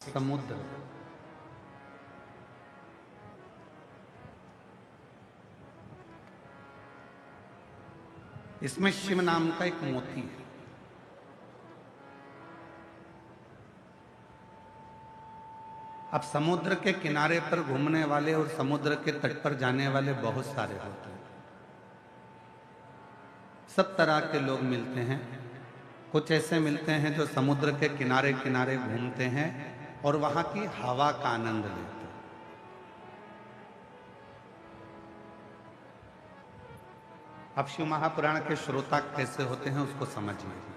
समुद्र। इसमें शिव नाम का एक मोती है। अब समुद्र के किनारे पर घूमने वाले और समुद्र के तट पर जाने वाले बहुत सारे होते हैं। सब तरह के लोग मिलते हैं। कुछ ऐसे मिलते हैं जो समुद्र के किनारे किनारे घूमते हैं और वहां की हवा का आनंद लेते हैं। अब शिव महापुराण के श्रोता कैसे होते हैं उसको समझिए।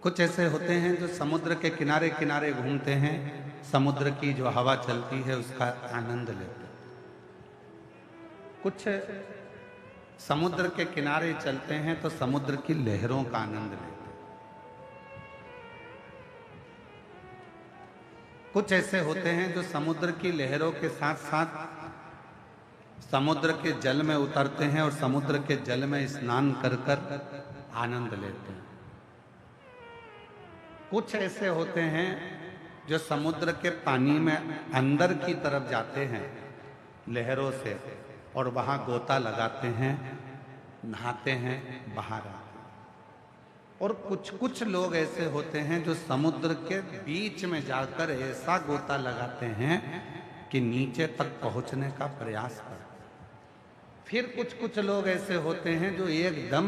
कुछ ऐसे होते हैं जो समुद्र के किनारे किनारे घूमते हैं, समुद्र की जो हवा चलती है उसका आनंद लेते हैं। कुछ समुद्र के किनारे चलते हैं तो समुद्र की लहरों का आनंद लेते हैं। कुछ ऐसे होते हैं जो समुद्र की लहरों के साथ साथ समुद्र के जल में उतरते हैं और समुद्र के जल में स्नान कर कर आनंद लेते हैं। कुछ ऐसे होते हैं जो समुद्र के पानी में अंदर की तरफ जाते हैं लहरों से और वहां गोता लगाते हैं, नहाते हैं, बाहर आते हैं। और कुछ लोग ऐसे होते हैं जो समुद्र के बीच में जाकर ऐसा गोता लगाते हैं कि नीचे तक पहुंचने का प्रयास करते हैं। फिर कुछ लोग ऐसे होते हैं जो एकदम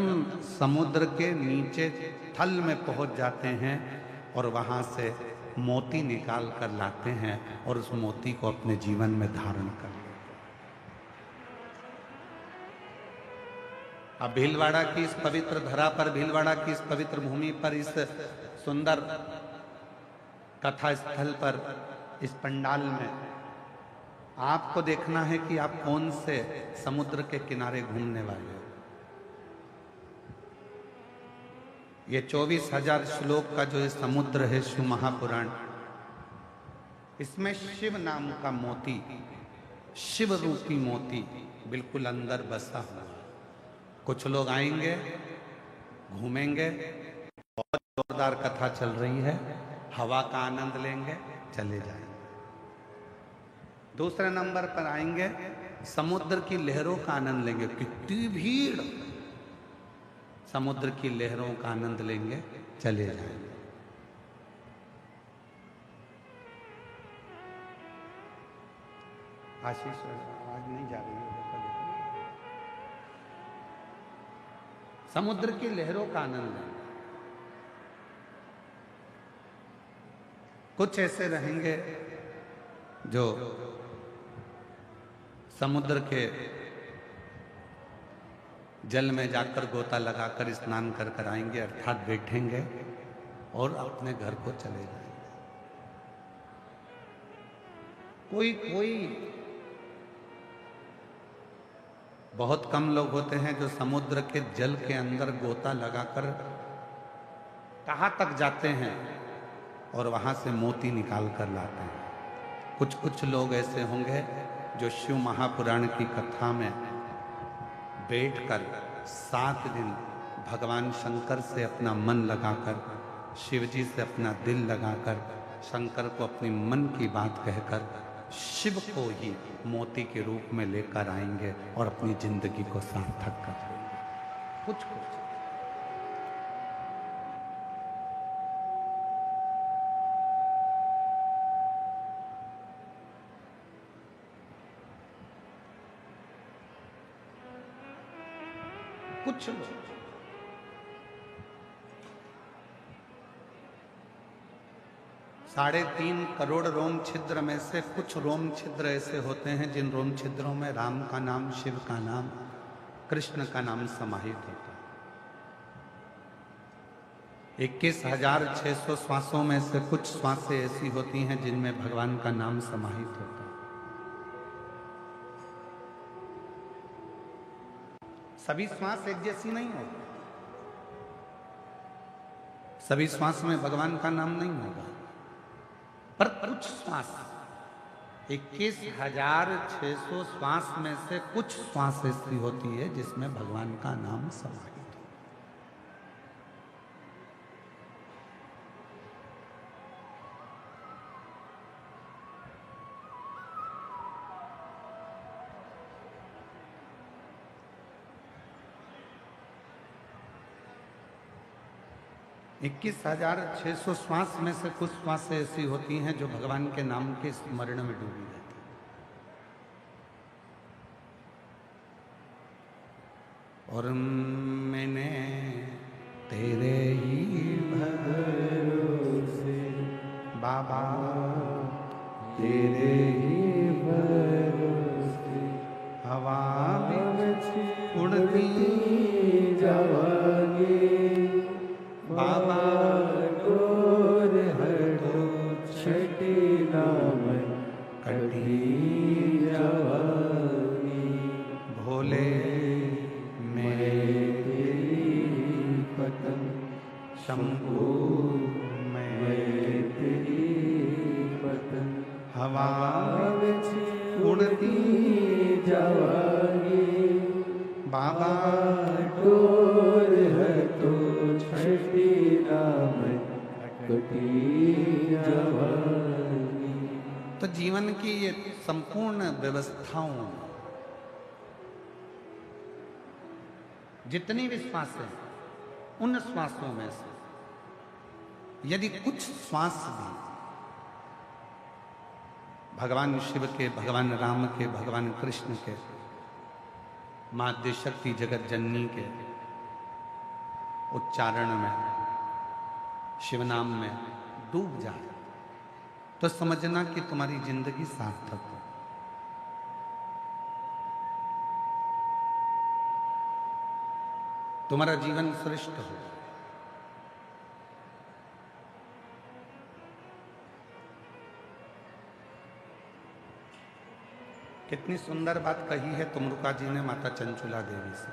समुद्र के नीचे थल में पहुंच जाते हैं और वहां से मोती निकाल कर लाते हैं और उस मोती को अपने जीवन में धारण कर लेते हैं। अब भीलवाड़ा की इस पवित्र धरा पर, भीलवाड़ा की इस पवित्र भूमि पर, इस सुंदर कथा स्थल पर, इस पंडाल में आपको देखना है कि आप कौन से समुद्र के किनारे घूमने वाले हो। ये 24,000 श्लोक का जो ये समुद्र है शिव महापुराण, इसमें शिव नाम का मोती, शिव रूपी मोती बिल्कुल अंदर बसा हुआ है। कुछ लोग आएंगे, घूमेंगे, बहुत जोरदार कथा चल रही है, हवा का आनंद लेंगे, चले जाएंगे। दूसरे नंबर पर आएंगे, समुद्र की लहरों का आनंद लेंगे। कितनी भीड़, समुद्र की लहरों का आनंद लेंगे, चले जाएंगे। आशीष आवाज नहीं जा रही है। समुद्र की लहरों का आनंद लेंगे। कुछ ऐसे रहेंगे जो समुद्र के जल में जाकर गोता लगाकर स्नान कर कर आएंगे, अर्थात बैठेंगे और अपने घर को चले जाएंगे। कोई बहुत कम लोग होते हैं जो समुद्र के जल के अंदर गोता लगाकर कहाँ तक जाते हैं और वहां से मोती निकाल कर लाते हैं। कुछ लोग ऐसे होंगे जो शिव महापुराण की कथा में बैठकर 7 दिन भगवान शंकर से अपना मन लगाकर, शिव जी से अपना दिल लगाकर, शंकर को अपनी मन की बात कहकर शिव को ही मोती के रूप में लेकर आएंगे और अपनी जिंदगी को सार्थक कर देंगे। कुछ लोग 3.5 करोड़ रोम छिद्र में से कुछ रोम छिद्र ऐसे होते हैं जिन रोम छिद्रों में राम का नाम, शिव का नाम, कृष्ण का नाम समाहित होता है। 21,600 श्वासों में से कुछ श्वासें ऐसी होती हैं जिनमें भगवान का नाम समाहित होता है। सभी श्वास एक जैसी नहीं होती, सभी श्वास में भगवान का नाम नहीं होगा, पर कुछ श्वास 21,600 श्वास में से कुछ श्वास ऐसी होती है जिसमें भगवान का नाम समाहित हो। 21,600 श्वास में से कुछ श्वास ऐसी होती हैं जो भगवान के नाम के स्मरण में डूबी रहती हैं। और मैंने तेरे ही भरोसे बाबा, तेरे ही भरोसे हवा में उड़ती जावांगी बाबा, डोर हटो छठी नाम कटी जावांगी भोले, मेरी पतंग शंभू, मैं तेरी पतंग हवा में उड़ती जावांगी बाबा, डोर हटो छठी नाम कटी जावांगी। तो जीवन की ये संपूर्ण व्यवस्थाओं, जितनी भी श्वास है, उन श्वासों में से यदि कुछ श्वास भी भगवान शिव के, भगवान राम के, भगवान कृष्ण के, माँ शक्ति जगत जननी के उच्चारण में, शिव नाम में डूब जाए तो समझना कि तुम्हारी जिंदगी सार्थक है। तुम्हारा जीवन श्रेष्ठ हो। कितनी सुंदर बात कही है तुमरुका जी ने माता चंचुला देवी से।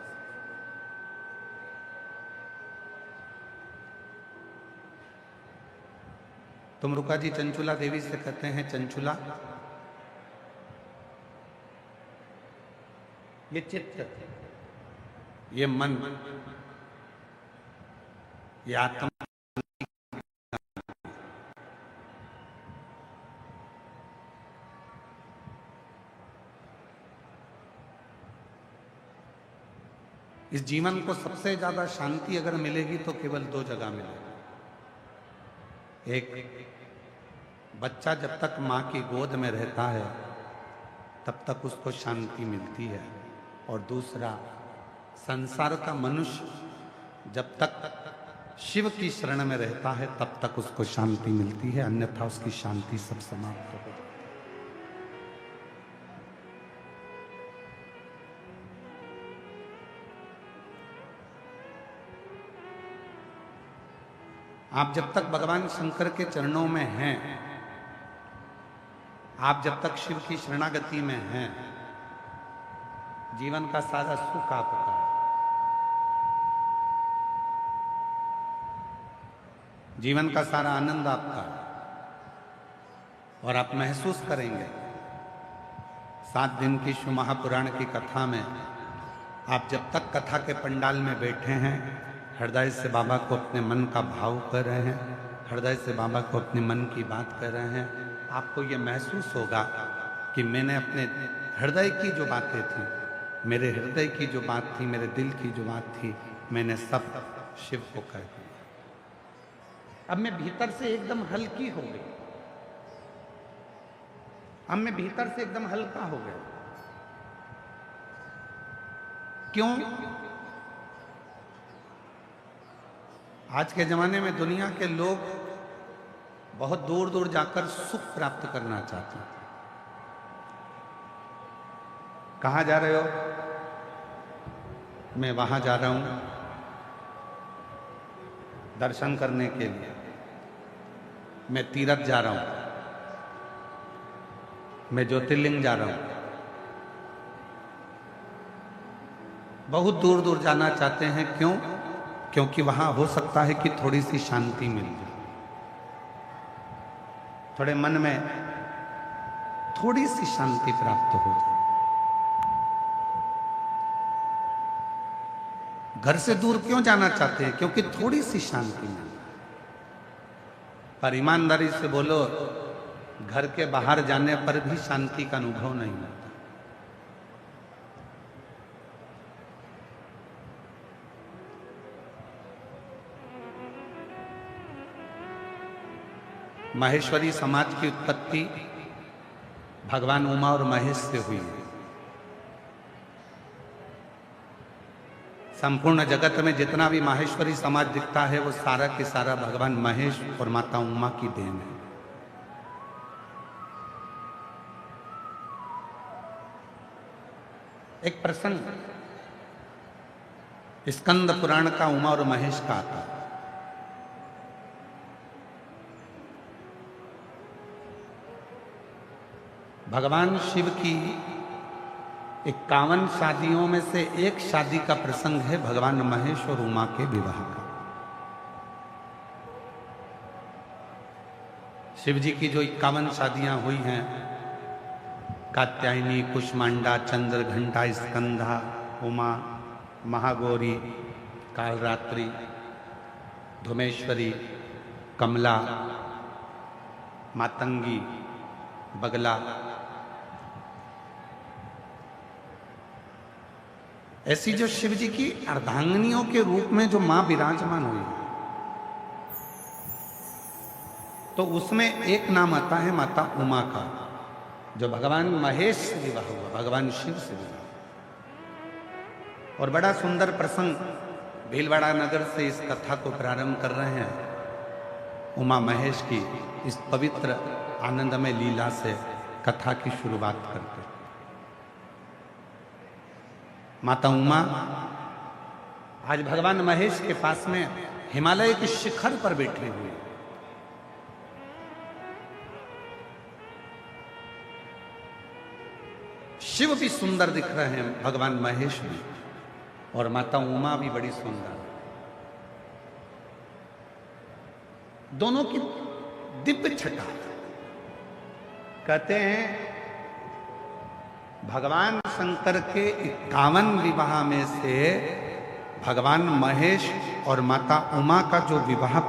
तुमरुका जी चंचुला देवी से कहते हैं, चंचुला ये चित्त, ये मन, ये आत्मा इस जीवन को सबसे ज्यादा शांति अगर मिलेगी तो केवल दो जगह मिलेगी। एक, बच्चा जब तक माँ की गोद में रहता है तब तक उसको शांति मिलती है, और दूसरा, संसार का मनुष्य जब तक शिव की शरण में रहता है तब तक उसको शांति मिलती है, अन्यथा उसकी शांति सब समाप्त हो जाती है। आप जब तक भगवान शंकर के चरणों में हैं, आप जब तक शिव की शरणागति में हैं, जीवन का सारा सुख आपका है। जीवन का सारा आनंद आपका है, और आप महसूस करेंगे 7 दिन की शिव महापुराण की कथा में आप जब तक कथा के पंडाल में बैठे हैं, हृदय से बाबा को अपने मन का भाव कर रहे हैं, हृदय से बाबा को अपने मन की बात कर रहे हैं, आपको ये महसूस होगा कि मैंने अपने हृदय की जो बातें थी, मेरे हृदय की जो बात थी, मेरे दिल की जो बात थी, मैंने सब शिव को कह दिया। अब मैं भीतर से एकदम हल्की हो गई, अब मैं भीतर से एकदम हल्का हो गया। क्यों? आज के जमाने में दुनिया के लोग बहुत दूर दूर जाकर सुख प्राप्त करना चाहते हैं। कहाँ जा रहे हो? मैं वहां जा रहा हूं दर्शन करने के लिए, मैं तीर्थ जा रहा हूं, मैं ज्योतिर्लिंग जा रहा हूं। बहुत दूर दूर जाना चाहते हैं। क्यों? क्योंकि वहां हो सकता है कि थोड़ी सी शांति मिल जाए, थोड़े मन में थोड़ी सी शांति प्राप्त हो जाए। घर से दूर क्यों जाना चाहते हैं? क्योंकि थोड़ी सी शांति मिल जाए। पर ईमानदारी से बोलो, घर के बाहर जाने पर भी शांति का अनुभव नहीं होता। माहेश्वरी समाज की उत्पत्ति भगवान उमा और महेश से हुई। संपूर्ण जगत में जितना भी माहेश्वरी समाज दिखता है वो सारा के सारा भगवान महेश और माता उमा की देन है। एक प्रसंग स्कंद पुराण का उमा और महेश का आता है। भगवान शिव की 51 शादियों में से एक शादी का प्रसंग है भगवान महेश और उमा के विवाह का। शिव जी की जो 51 शादियां हुई हैं, कात्यायनी, कुष्मांडा, चंद्र घंटा, स्कंधा, उमा, महागौरी, कालरात्रि, धुमेश्वरी, कमला, मातंगी, बगला, ऐसी जो शिव जी की अर्धांगिनियों के रूप में जो मां विराजमान हुई, तो उसमें एक नाम आता है माता उमा का, जो भगवान महेश से विवाह हुआ, भगवान शिव से विवाह। और बड़ा सुंदर प्रसंग, भीलवाड़ा नगर से इस कथा को प्रारंभ कर रहे हैं। उमा महेश की इस पवित्र आनंदमय लीला से कथा की शुरुआत करते हैं। माता उमा आज भगवान महेश के पास में हिमालय के शिखर पर बैठे हुए। शिव भी सुंदर दिख रहे हैं, भगवान महेश भी, और माता उमा भी बड़ी सुंदर। दोनों की दिव्य छटा। कहते हैं भगवान शंकर के 51 विवाह में से भगवान महेश और माता उमा का जो विवाह,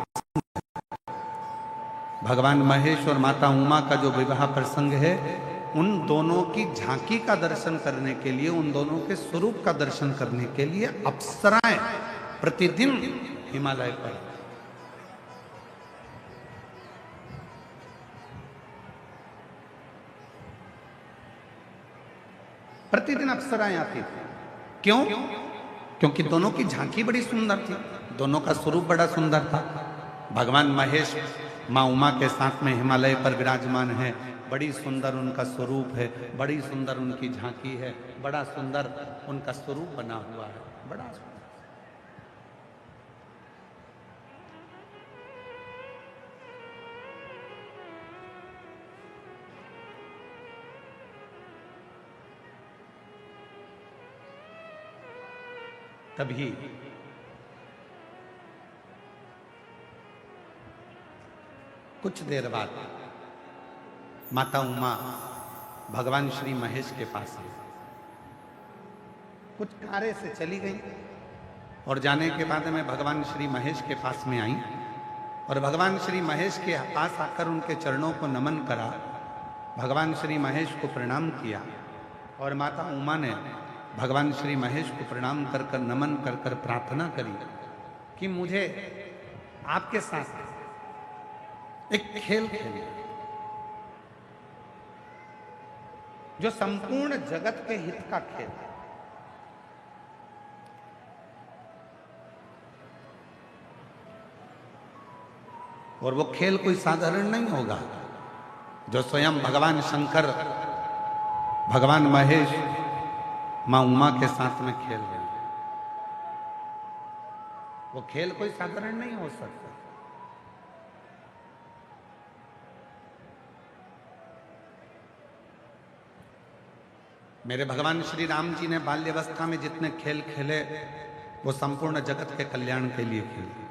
भगवान महेश और माता उमा का जो विवाह प्रसंग है, उन दोनों की झांकी का दर्शन करने के लिए, उन दोनों के स्वरूप का दर्शन करने के लिए अप्सराएं प्रतिदिन हिमालय पर, प्रतिदिन अप्सराएं आती थी। क्यों? क्योंकि दोनों की झांकी बड़ी सुंदर थी, दोनों का स्वरूप बड़ा सुंदर था। भगवान महेश मां उमा के साथ में हिमालय पर विराजमान है, बड़ी सुंदर उनका स्वरूप है, बड़ी सुंदर उनकी झांकी है, बड़ा सुंदर उनका स्वरूप बना हुआ है, बड़ा सुंदर। तभी कुछ देर बाद माता उमा भगवान श्री महेश के पास आई। कुछ कार्य से चली गई और जाने के बाद में भगवान श्री महेश के पास में आई और भगवान श्री महेश के पास आकर उनके चरणों को नमन करा, भगवान श्री महेश को प्रणाम किया। और माता उमा ने भगवान श्री महेश को प्रणाम कर कर, नमन कर कर प्रार्थना करी कि मुझे आपके साथ एक खेल खेलिए जो संपूर्ण जगत के हित का खेल है। और वो खेल कोई साधारण नहीं होगा जो स्वयं भगवान शंकर, भगवान महेश मां उमा के साथ में खेल रहे हैं। वो खेल कोई साधारण नहीं हो सकता। मेरे भगवान श्री राम जी ने बाल्यावस्था में जितने खेल खेले वो संपूर्ण जगत के कल्याण के लिए खेले।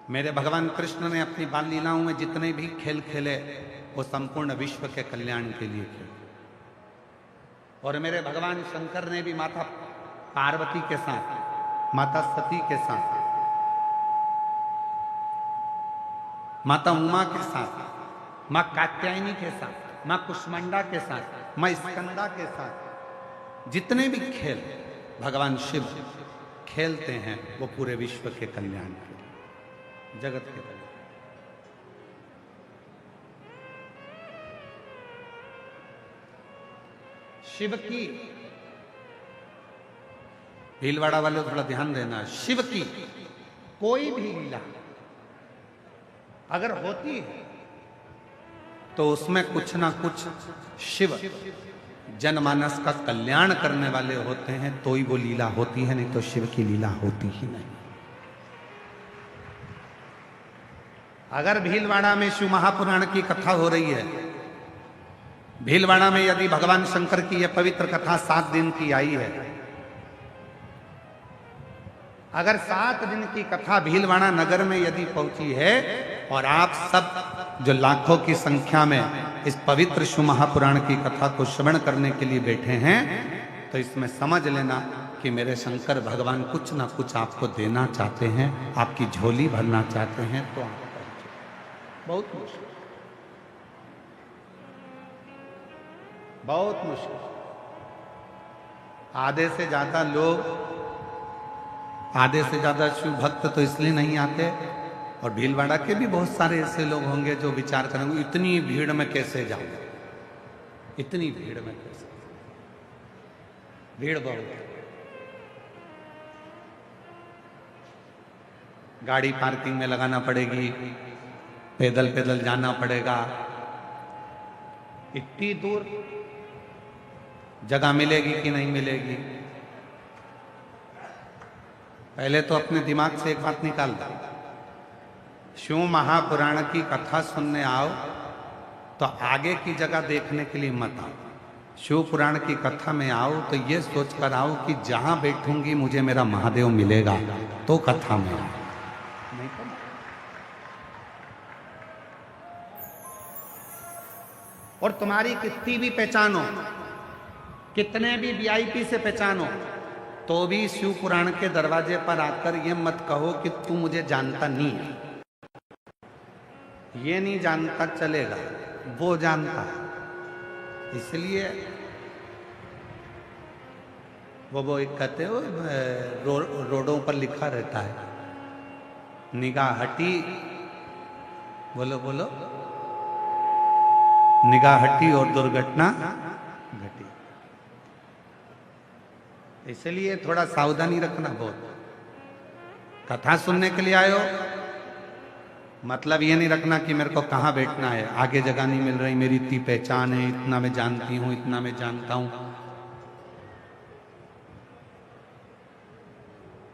मेरे भगवान कृष्ण ने अपनी बाल लीलाओं में जितने भी खेल खेले वो संपूर्ण विश्व के कल्याण के लिए खेले। और मेरे भगवान शंकर ने भी माता पार्वती के साथ, माता सती के साथ, माता उमा के साथ, मां कात्यायनी के साथ, मां कुष्मांडा के साथ, मां स्कंदा के साथ जितने भी खेल भगवान शिव खेलते हैं वो पूरे विश्व के कल्याण के लिए, जगत के कल्याण। शिव की, भीलवाड़ा वाले थोड़ा ध्यान देना, शिव की कोई भी लीला अगर होती है तो उसमें कुछ ना कुछ शिव जनमानस का कल्याण करने वाले होते हैं, तो ही वो लीला होती है, नहीं तो शिव की लीला होती ही नहीं। अगर भीलवाड़ा में शिव महापुराण की कथा हो रही है, भीलवाड़ा में यदि भगवान शंकर की यह पवित्र कथा 7 दिन की आई है, अगर 7 दिन की कथा भीलवाड़ा नगर में यदि पहुंची है और आप सब जो लाखों की संख्या में इस पवित्र शिव महापुराण की कथा को श्रवण करने के लिए बैठे हैं, तो इसमें समझ लेना कि मेरे शंकर भगवान कुछ ना कुछ आपको देना चाहते हैं, आपकी झोली भरना चाहते हैं। तो आप बहुत मुश्किल, बहुत मुश्किल। आधे से ज्यादा लोग, आधे से ज्यादा शिव भक्त तो इसलिए नहीं आते, और भीलवाड़ा के भी बहुत सारे ऐसे लोग होंगे जो विचार करेंगे इतनी भीड़ में कैसे जाऊं, इतनी भीड़ में कैसे, भीड़ बहुत, गाड़ी पार्किंग में लगाना पड़ेगी, पैदल पैदल जाना पड़ेगा, इतनी दूर जगह मिलेगी कि नहीं मिलेगी। पहले तो अपने दिमाग से एक बात निकाल दो, शिव महापुराण की कथा सुनने आओ तो आगे की जगह देखने के लिए मत आओ। शिव पुराण की कथा में आओ तो ये सोच कर आओ कि जहां बैठूंगी मुझे मेरा महादेव मिलेगा, तो कथा में आओ। नहीं तो और तुम्हारी कितनी भी पहचान हो, कितने भी वीआईपी से पहचान हो, तो भी शिव पुराण के दरवाजे पर आकर ये मत कहो कि तू मुझे जानता नहीं है। ये नहीं जानता चलेगा, वो जानता है। इसलिए वो एक कहते हो रोडों पर लिखा रहता है, निगाह हटी, बोलो बोलो, निगाह हटी और दुर्घटना घटी। इसलिए थोड़ा सावधानी रखना बहुत। कथा सुनने के लिए आयो, मतलब ये नहीं रखना कि मेरे को कहाँ बैठना है, आगे जगह नहीं मिल रही, मेरी इतनी पहचान है, इतना मैं जानती हूं, इतना मैं जानता हूं।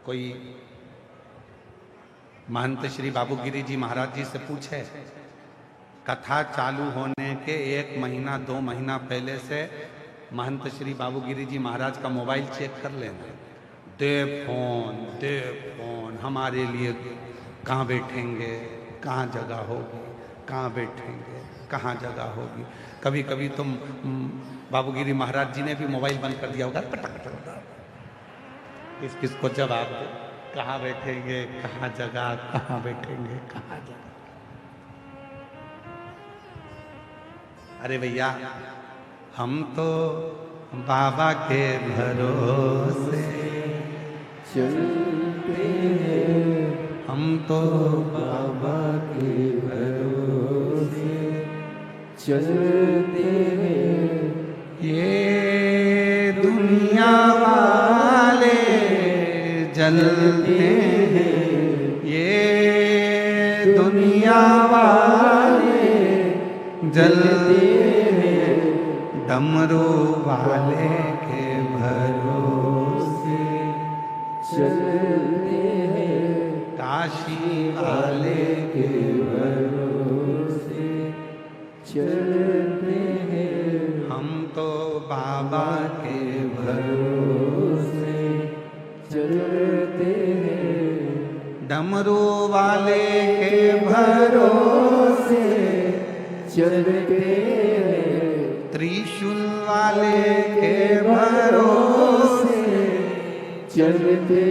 कोई महंत श्री बाबूगिरी जी महाराज जी से पूछे, कथा चालू होने के 1 महीना 2 महीना पहले से महंत श्री बाबूगिरी जी महाराज का मोबाइल चेक कर लेना, दे फोन हमारे लिए, कहाँ बैठेंगे, कहाँ जगह होगी, कहाँ बैठेंगे, कहाँ जगह होगी। कभी कभी तो बाबूगिरी महाराज जी ने भी मोबाइल बंद कर दिया होगा, किसको जवाब दे, कहाँ बैठेंगे, कहाँ जगह, कहाँ बैठेंगे, कहाँ जगह। अरे भैया, हम तो बाबा के भरोसे चलते हैं, हम तो बाबा के भरोसे चलते हैं। ये दुनिया वाले जलते हैं, ये दुनिया वाले जलते हैं, डमरू वाले के भरोसे चलते हैं, काशी वाले के भरोसे चलते हैं। हम तो बाबा के भरोसे चलते हैं, डमरू वाले के भरोसे चलते हैं, त्रिशूल वाले के भरोसे चलते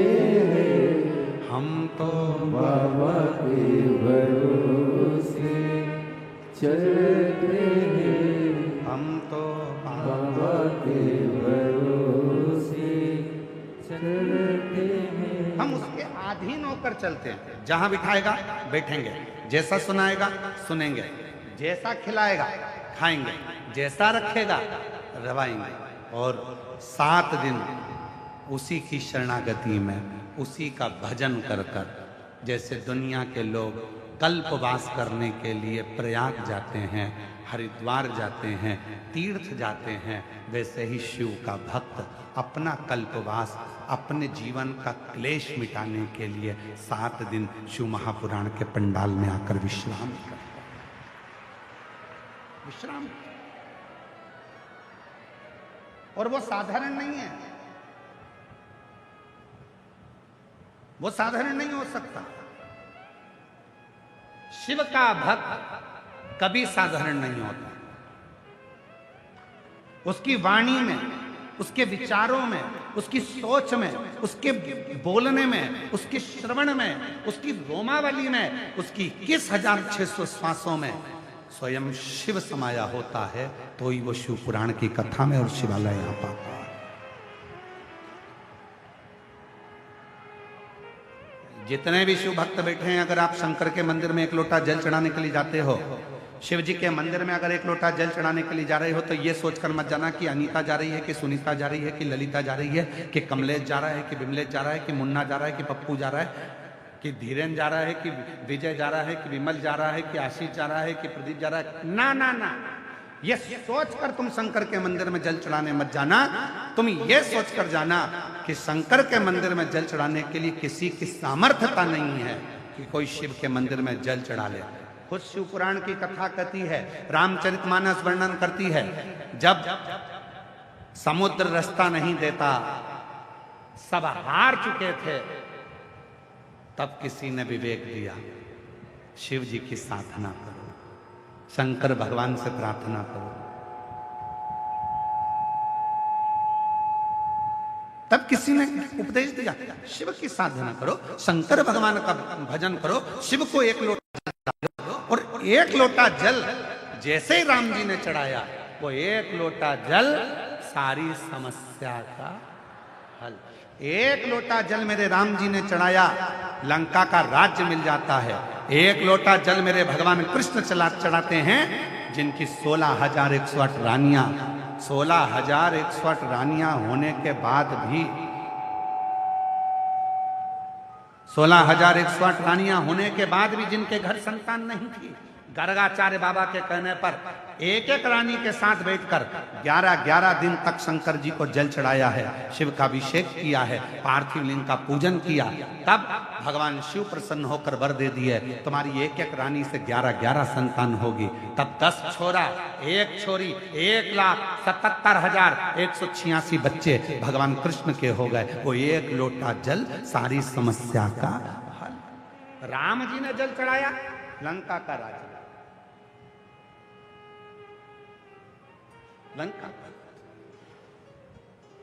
हैं। हम तो बाबा के भरोसे चलते हैं, हम तो बाबा के भरोसे चलते हैं। हम उसके अधीन होकर चलते हैं, जहां बिठाएगा बैठेंगे, जैसा सुनाएगा सुनेंगे, जैसा खिलाएगा खाएंगे, जैसा रखेगा रवाएंगे। और 7 दिन उसी की शरणागति में, उसी का भजन कर कर, जैसे दुनिया के लोग कल्पवास करने के लिए प्रयाग जाते हैं, हरिद्वार जाते हैं, तीर्थ जाते हैं, वैसे ही शिव का भक्त अपना कल्पवास, अपने जीवन का क्लेश मिटाने के लिए 7 दिन शिव महापुराण के पंडाल में आकर विश्राम करता है। विश्राम, और वो साधारण नहीं है, वो साधारण नहीं हो सकता। शिव का भक्त कभी साधारण नहीं होता। उसकी वाणी में, उसके विचारों में, उसकी सोच में, उसके बोलने में, उसके श्रवण में, उसकी रोमावली में, उसकी 21,600 श्वासों में स्वयं शिव समाया होता है, तो ही वो शिव पुराण की कथा में और शिवालय यहां पाता है। जितने भी शिव भक्त बैठे हैं, अगर आप शंकर के मंदिर में 1 लोटा जल चढ़ाने के लिए जाते हो, शिव जी के मंदिर में अगर 1 लोटा जल चढ़ाने के लिए जा रहे हो, तो ये सोचकर मत जाना कि अनीता जा रही है, कि सुनीता जा रही है, कि ललिता जा रही है, कि कमलेश जा रहा है, कि विमलेश जा रहा है, कि मुन्ना जा रहा है, कि पप्पू जा रहा है, कि धीरेन जा रहा है, कि विजय जा रहा है, कि विमल जा रहा है, कि आशीष जा रहा है, कि प्रदीप जा रहा है। ना ना ना, ये सोचकर तुम शंकर के मंदिर में जल चढ़ाने मत जाना। तुम ये सोचकर जाना कि शंकर के मंदिर में जल चढ़ाने के लिए किसी की सामर्थ्यता नहीं है कि कोई शिव के मंदिर में जल चढ़ा ले। खुद शिव पुराण की कथा कहती है, रामचरितमानस वर्णन करती है, जब समुद्र रास्ता नहीं देता, सब हार चुके थे, तब किसी ने विवेक दिया, शिव जी की साधना करो, शंकर भगवान से प्रार्थना करो। तब किसी ने उपदेश दिया, शिव की साधना करो, शंकर भगवान का भजन करो, शिव को 1 लोटा जल, और 1 लोटा जल जैसे ही राम जी ने चढ़ाया, वो 1 लोटा जल सारी समस्या का हल। 1 लोटा जल मेरे राम जी ने चढ़ाया, लंका का राज्य मिल जाता है। 1 लोटा जल मेरे भगवान कृष्ण चढ़ाते हैं, जिनकी 16,108 रानियां, 16,108 रानियां होने के बाद भी, 16,108 रानियां होने के बाद भी जिनके घर संतान नहीं थी, गर्गाचार्य बाबा के कहने पर 1-1 रानी के साथ बैठकर 11-11 दिन तक शंकर जी को जल चढ़ाया है, शिव का अभिषेक किया है, पार्थिव लिंग का पूजन किया। तब भगवान शिव प्रसन्न होकर वर दे दिए, तुम्हारी 1-1 रानी से 11-11 संतान होगी। तब 10 छोरा, 1 छोरी, 1,77,186 बच्चे भगवान कृष्ण के हो गए। वो 1 लोटा जल सारी समस्या का हल। राम जी ने जल चढ़ाया, लंका का राज्य, लंका।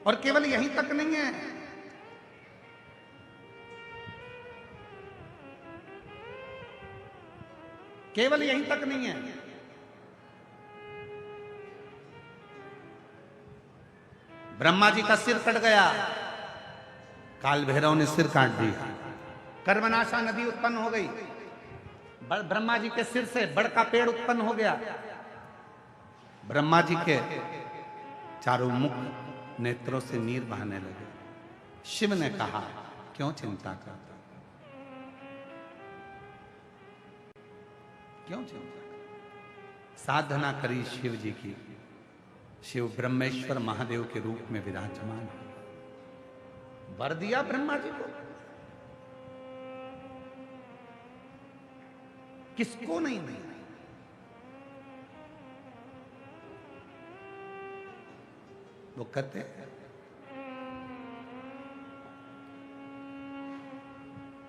और केवल यहीं तक नहीं है, केवल यहीं तक नहीं है, ब्रह्मा जी का सिर कट गया, काल भैरव ने सिर काट दिया, कर्मनाशा नदी उत्पन्न हो गई, ब्रह्मा जी के सिर से बड़ का पेड़ उत्पन्न हो गया। ब्रह्मा जी के चारों मुख नेत्रों से नीर बहने लगे। शिव ने कहा, क्यों चिंता करता, क्यों चिंता करता? साधना करी शिव जी की, शिव ब्रह्मेश्वर महादेव के रूप में विराजमान, वर दिया ब्रह्मा जी को। किसको नहीं दिया? वो कहते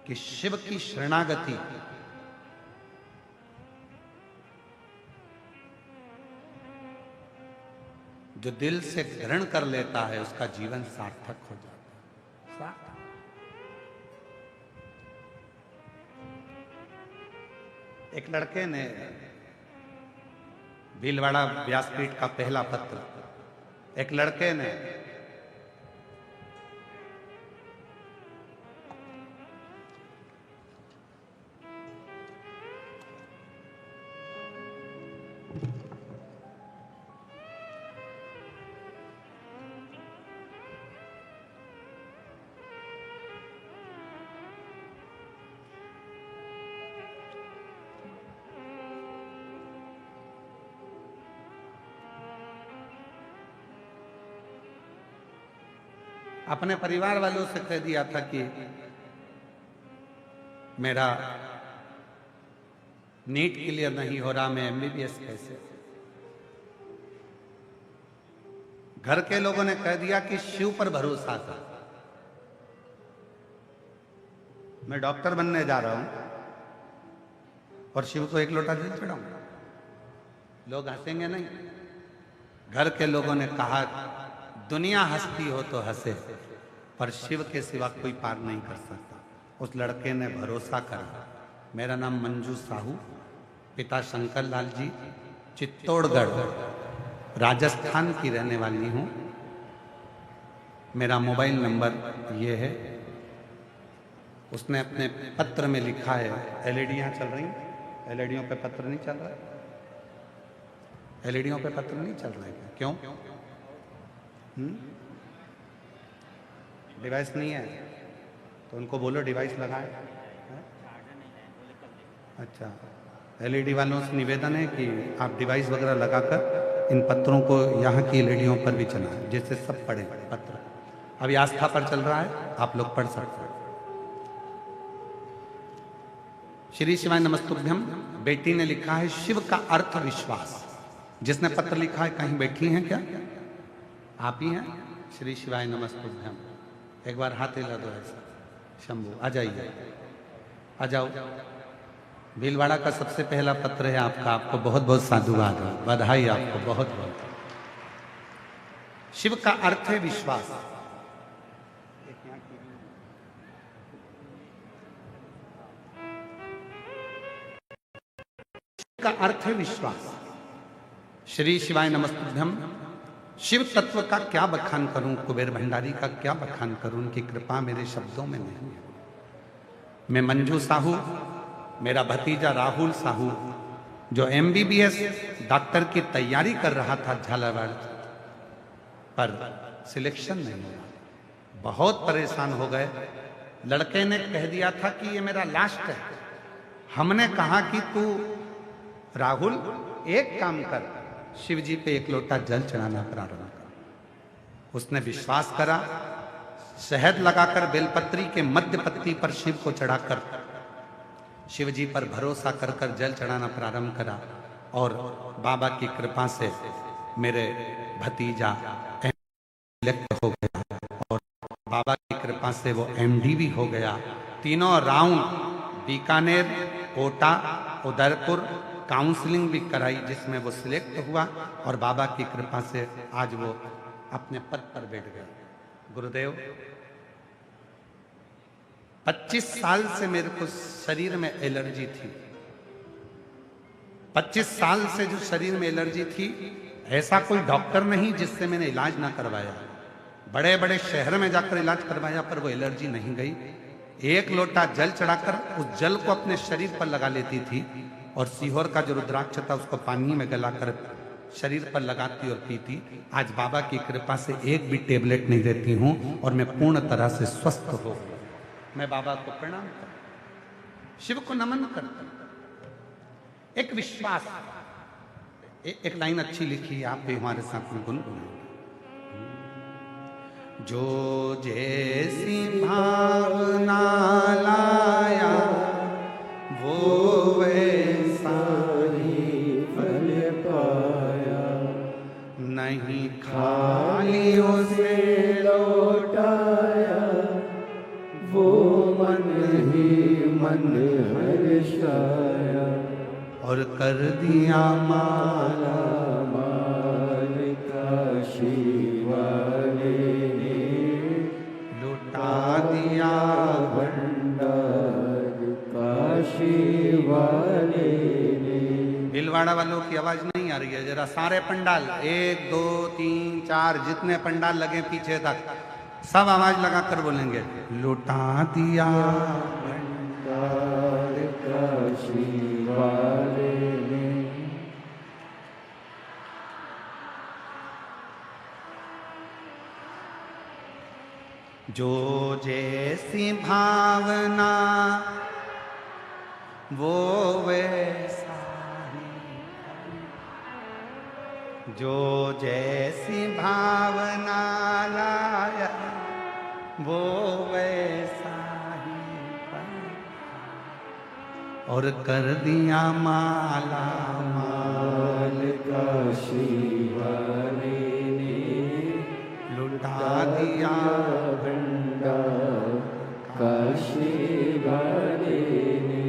कि शिव की शरणागति जो दिल से ग्रहण कर लेता है, उसका जीवन सार्थक हो जाता है। एक लड़के ने भीलवाड़ा व्यासपीठ का पहला पत्र, एक लड़के ने अपने परिवार वालों से कह दिया था कि मेरा नीट क्लियर नहीं हो रहा, मैं एमबीबीएस कैसे। घर के लोगों ने कह दिया कि शिव पर भरोसा कर, मैं डॉक्टर बनने जा रहा हूं और शिव को एक लोटा जल चढ़ाऊंगा। लोग हंसेंगे नहीं। घर के लोगों ने कहा दुनिया हंसती हो तो हंसे, पर शिव के सिवा कोई पार नहीं कर सकता। उस लड़के ने भरोसा करा। मेरा नाम मंजू साहू, पिता शंकर लाल जी, चित्तौड़गढ़ राजस्थान की रहने वाली हूं। मेरा मोबाइल नंबर ये है। उसने अपने पत्र में लिखा है, एलईडियां चल रही, एलईडियों पे पत्र नहीं चल रहा, एलईडियों पे पत्र नहीं चल रहे क्या? क्यों? डिवाइस नहीं है तो उनको बोलो डिवाइस लगाए। अच्छा, एलईडी वालों से निवेदन है कि आप डिवाइस वगैरह लगाकर इन पत्रों को यहाँ की एलईडियों पर भी चलाएं, जिससे सब पढ़ें पत्र। अभी आस्था पर चल रहा है, आप लोग पढ़ सकते हैं। श्री शिवाय नमस्तुभ्यम। बेटी ने लिखा है शिव का अर्थ विश्वास। जिसने पत्र लिखा है कहीं बैठी हैं क्या? आप ही हैं? श्री शिवाय नमस्तुभ्यम। एक बार हाथ हिला दो ऐसा। शंभू आ जाइए, आ जाओ। भीलवाड़ा का सबसे पहला पत्र है आपका। आपको बहुत बहुत साधुवाद, बधाई आपको बहुत बहुत। शिव का अर्थ है विश्वास। का अर्थ है विश्वास। श्री शिवाय नमस्तुभ्यम। शिव तत्व का क्या बखान करूं, कुबेर भंडारी का क्या बखान करूं, उनकी कृपा मेरे शब्दों में नहीं है। मैं मंजू साहू, मेरा भतीजा राहुल साहू जो एमबीबीएस डॉक्टर की तैयारी कर रहा था झालावाड़, पर सिलेक्शन नहीं हुआ। बहुत परेशान हो गए। लड़के ने कह दिया था कि ये मेरा लास्ट है। हमने कहा कि तू राहुल एक काम कर, शिव जी पे एक लोटा जल चढ़ाना प्रारंभ कर। उसने विश्वास करा। शहद लगाकर बेलपत्री के मध्य पत्ती पर शिव को चढ़ाकर शिव जी पर भरोसा कर कर जल चढ़ाना प्रारंभ करा। और बाबा की कृपा से मेरे भतीजा सिलेक्ट हो गया और बाबा की कृपा से वो एमडी भी हो गया। तीनों राउंड बीकानेर, कोटा, उदयपुर काउंसलिंग भी कराई, जिसमें वो सिलेक्ट हुआ और बाबा की कृपा से आज वो अपने पद पर बैठ गया। गुरुदेव, 25 साल से मेरे को शरीर में एलर्जी थी। 25 साल से जो शरीर में एलर्जी थी, ऐसा कोई डॉक्टर नहीं जिससे मैंने इलाज ना करवाया। बड़े बड़े शहर में जाकर इलाज करवाया पर वो एलर्जी नहीं गई। एक लोटा जल चढ़ाकर उस जल को अपने शरीर पर लगा लेती थी और सीहोर का जो रुद्राक्ष था उसको पानी में गलाकर शरीर पर लगाती और पीती। आज बाबा की कृपा से एक भी टेबलेट नहीं देती हूं और मैं पूर्ण तरह से स्वस्थ हो गया। मैं बाबा को प्रणाम करता, शिव को नमन करता। एक विश्वास, एक लाइन अच्छी लिखी है, आप भी हमारे साथ में गुनगुनाएं। जो जैसी भावना लाया वो वैसा ही फल पाया, नहीं खाली उसे लौटाया, वो मन ही मन हर्षाया, और कर दिया माला माल का शिवाले ने, लुटा दिया भंडार का शिवाले ने। भीलवाड़ा वालों की आवाज नहीं आ रही है, जरा सारे पंडाल 1 2 3 4 जितने पंडाल लगे पीछे तक सब आवाज लगाकर बोलेंगे, लुटा दिया भंडार का शिवाले ने। जो जैसी भावना वो वैसा ही, जो जैसी भावना लाया वो वैसा ही और कर दिया माला माल काशी वाले ने लुटा दिया भंडार काशी वाले ने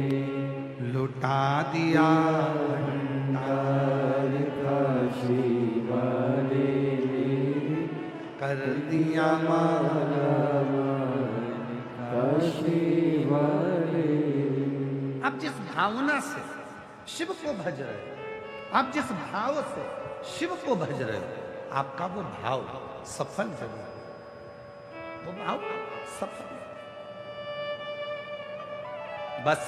लुटा दिया भंडार काशी वाले ने कर दिया माला काशी वाले। आप जिस भावना से शिव को भज रहे हो, आप जिस भाव से शिव को भज रहे हो, आपका वो भाव सफल जरूर, वो भाव सफल। बस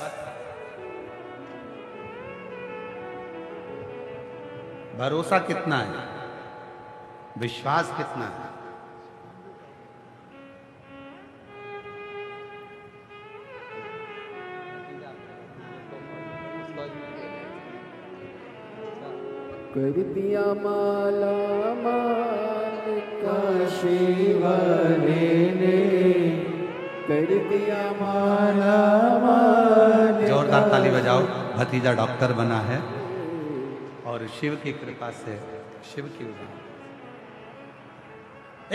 भरोसा कितना है, विश्वास कितना है। कर दिया माला माल काशी वाले ने कर दिया माला माल। जोरदार ताली बजाओ। भतीजा डॉक्टर बना है और शिव की कृपा से शिव की उदाहरण।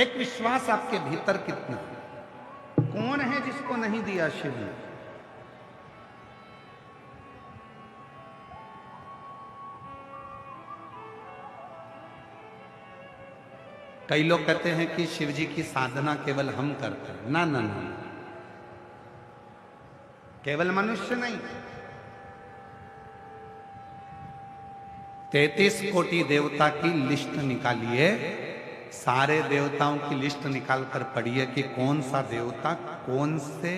एक विश्वास आपके भीतर कितना, कौन है जिसको नहीं दिया शिव ने। कई लोग कहते हैं कि शिव जी की साधना केवल हम करते हैं। ना ना ना, केवल मनुष्य नहीं, 33 कोटि देवता की लिस्ट निकालिए, सारे देवताओं की लिस्ट निकाल कर पढ़िए कि कौन सा देवता कौन से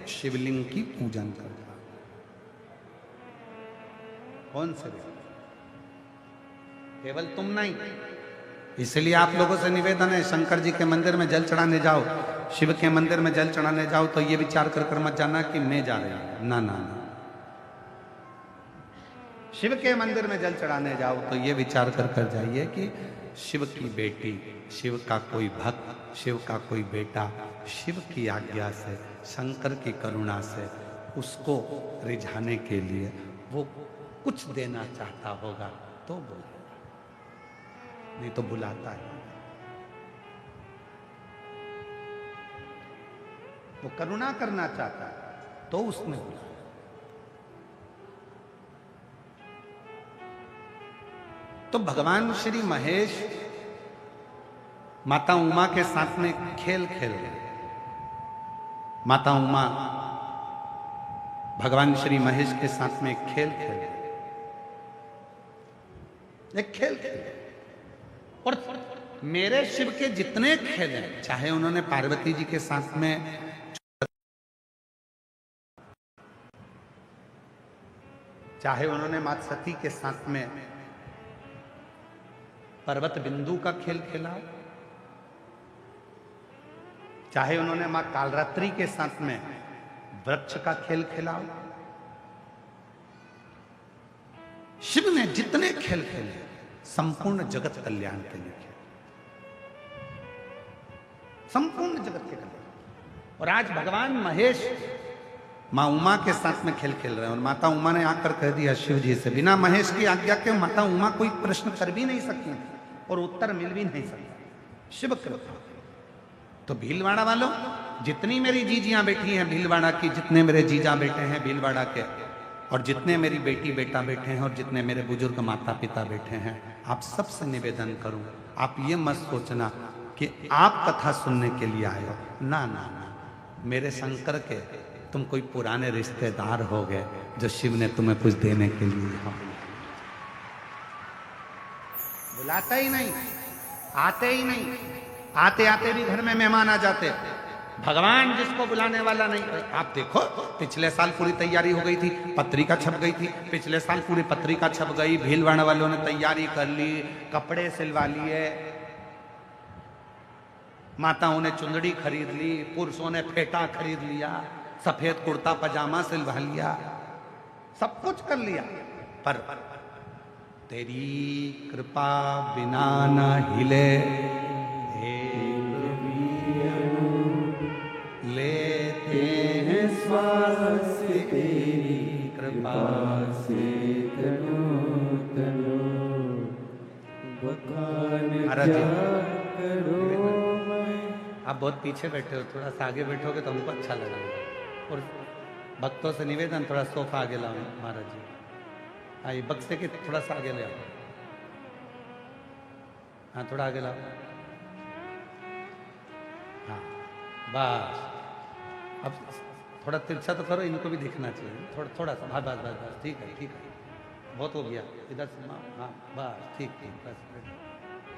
शिवलिंग की पूजन करता है, कौन से देवता। केवल तुम नहीं। इसलिए आप लोगों से निवेदन है, शंकर जी के मंदिर में जल चढ़ाने जाओ, शिव के मंदिर में जल चढ़ाने जाओ तो ये विचार कर कर मत जाना कि मैं जा रहा हूं। ना ना ना, शिव के मंदिर में जल चढ़ाने जाओ तो ये विचार कर कर जाइए कि शिव की बेटी, शिव का कोई भक्त, शिव का कोई बेटा शिव की आज्ञा से, शंकर की करुणा से उसको रिझाने के लिए वो कुछ देना चाहता होगा तो बोले, नहीं तो बुलाता है। वो करुणा करना चाहता है तो उसने बुलाया। तो भगवान श्री महेश माता उमा के साथ में खेल खेल रहे। माता उमा भगवान श्री महेश के साथ में एक खेल खेल रहे, एक खेल खेल। और मेरे शिव के जितने खेल हैं, चाहे उन्होंने पार्वती जी के साथ में, चाहे उन्होंने माता सती के साथ में पर्वत बिंदु का खेल खेला, चाहे उन्होंने मां कालरात्रि के साथ में वृक्ष का खेल खेला, शिव ने जितने खेल खेले संपूर्ण जगत कल्याण के लिए खेले, संपूर्ण जगत के कल्याण। और आज भगवान महेश मां उमा के साथ में खेल खेल रहे हैं और माता उमा ने आकर कह दिया शिव जी से, बिना महेश की आज्ञा के माता उमा कोई प्रश्न कर भी नहीं सकती और उत्तर मिल भी नहीं सकता। शिव कृपा। तो भीलवाड़ा वालों, जितनी मेरी जीजियां बैठी हैं भीलवाड़ा की, जितने मेरे जीजा बेटे हैं भीलवाड़ा के, और जितने मेरी बेटी बेटा बैठे हैं और जितने मेरे बुजुर्ग माता पिता बैठे हैं, आप सबसे निवेदन करूं, आप ये मत सोचना कि आप कथा सुनने के लिए आए हो। ना ना ना, मेरे शंकर के तुम कोई पुराने रिश्तेदार हो गए जो शिव ने तुम्हें कुछ देने के लिए यहाँ बुलाता ही नहीं, आते ही नहीं, आते आते भी घर में मेहमान आ जाते। भगवान जिसको बुलाने वाला नहीं। आप देखो पिछले साल पूरी तैयारी हो गई थी, पत्रिका छप गई थी, पिछले साल पूरी पत्रिका छप गई, भीलवाड़ा वालों ने तैयारी कर ली, कपड़े सिलवा लिए, माताओं ने चुंदड़ी खरीद ली, पुरुषों ने फेटा खरीद लिया, सफेद कुर्ता पजामा सिलवा लिया, सब कुछ कर लिया, पर तेरी कृपा बिना न हिले, पासे तनु तनु बखान महाराज जी। क्या करूं मैं। आप बहुत पीछे बैठे हो, थोड़ा सा आगे बैठोगे तो हमको अच्छा लगेगा। और भक्तों से निवेदन, थोड़ा सोफा आगे लाओ महाराज जी। आइए बक्से के थोड़ा सा आगे ले आओ। हाँ थोड़ा आगे लाओ। हाँ बस, अब थोड़ा तिरछा तो करो, इनको भी दिखना चाहिए। थोड़ा थोड़ा सा, हाँ बस बस बस, ठीक है ठीक है, बहुत हो गया। इधर से हाँ बस, ठीक ठीक, बस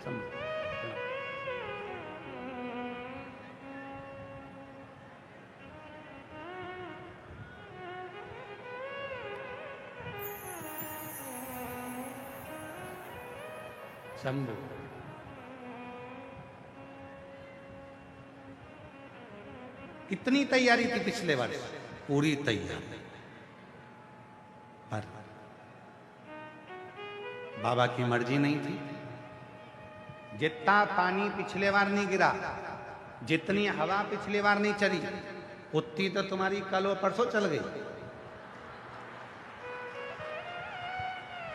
समझ। शंभु कितनी तैयारी थी पिछले वर्ष, पूरी तैयारी, पर बाबा की मर्जी नहीं थी। जितना पानी पिछले बार नहीं गिरा, जितनी हवा पिछली बार नहीं चली, उतनी तो तुम्हारी कल और परसों चल गई।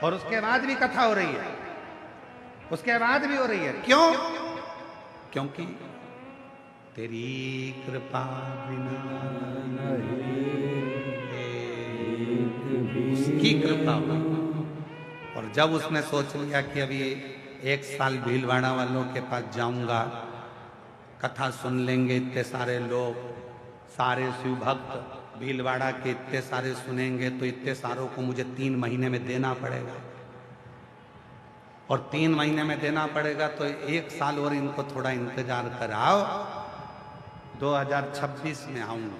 और उसके बाद भी कथा हो रही है, उसके बाद भी हो रही है। क्यों? क्योंकि तेरी कृपा बिना उसकी कृपा हो। और जब उसने सोच लिया कि अभी 1 साल भीलवाड़ा वालों के पास जाऊंगा, कथा सुन लेंगे इतने सारे लोग, सारे शिव भक्त भीलवाड़ा के इतने सारे सुनेंगे, तो इतने सारों को मुझे 3 महीने में देना पड़ेगा। और 3 महीने में देना पड़ेगा तो 1 साल और इनको थोड़ा इंतजार कराओ, 2026 में आऊंगा।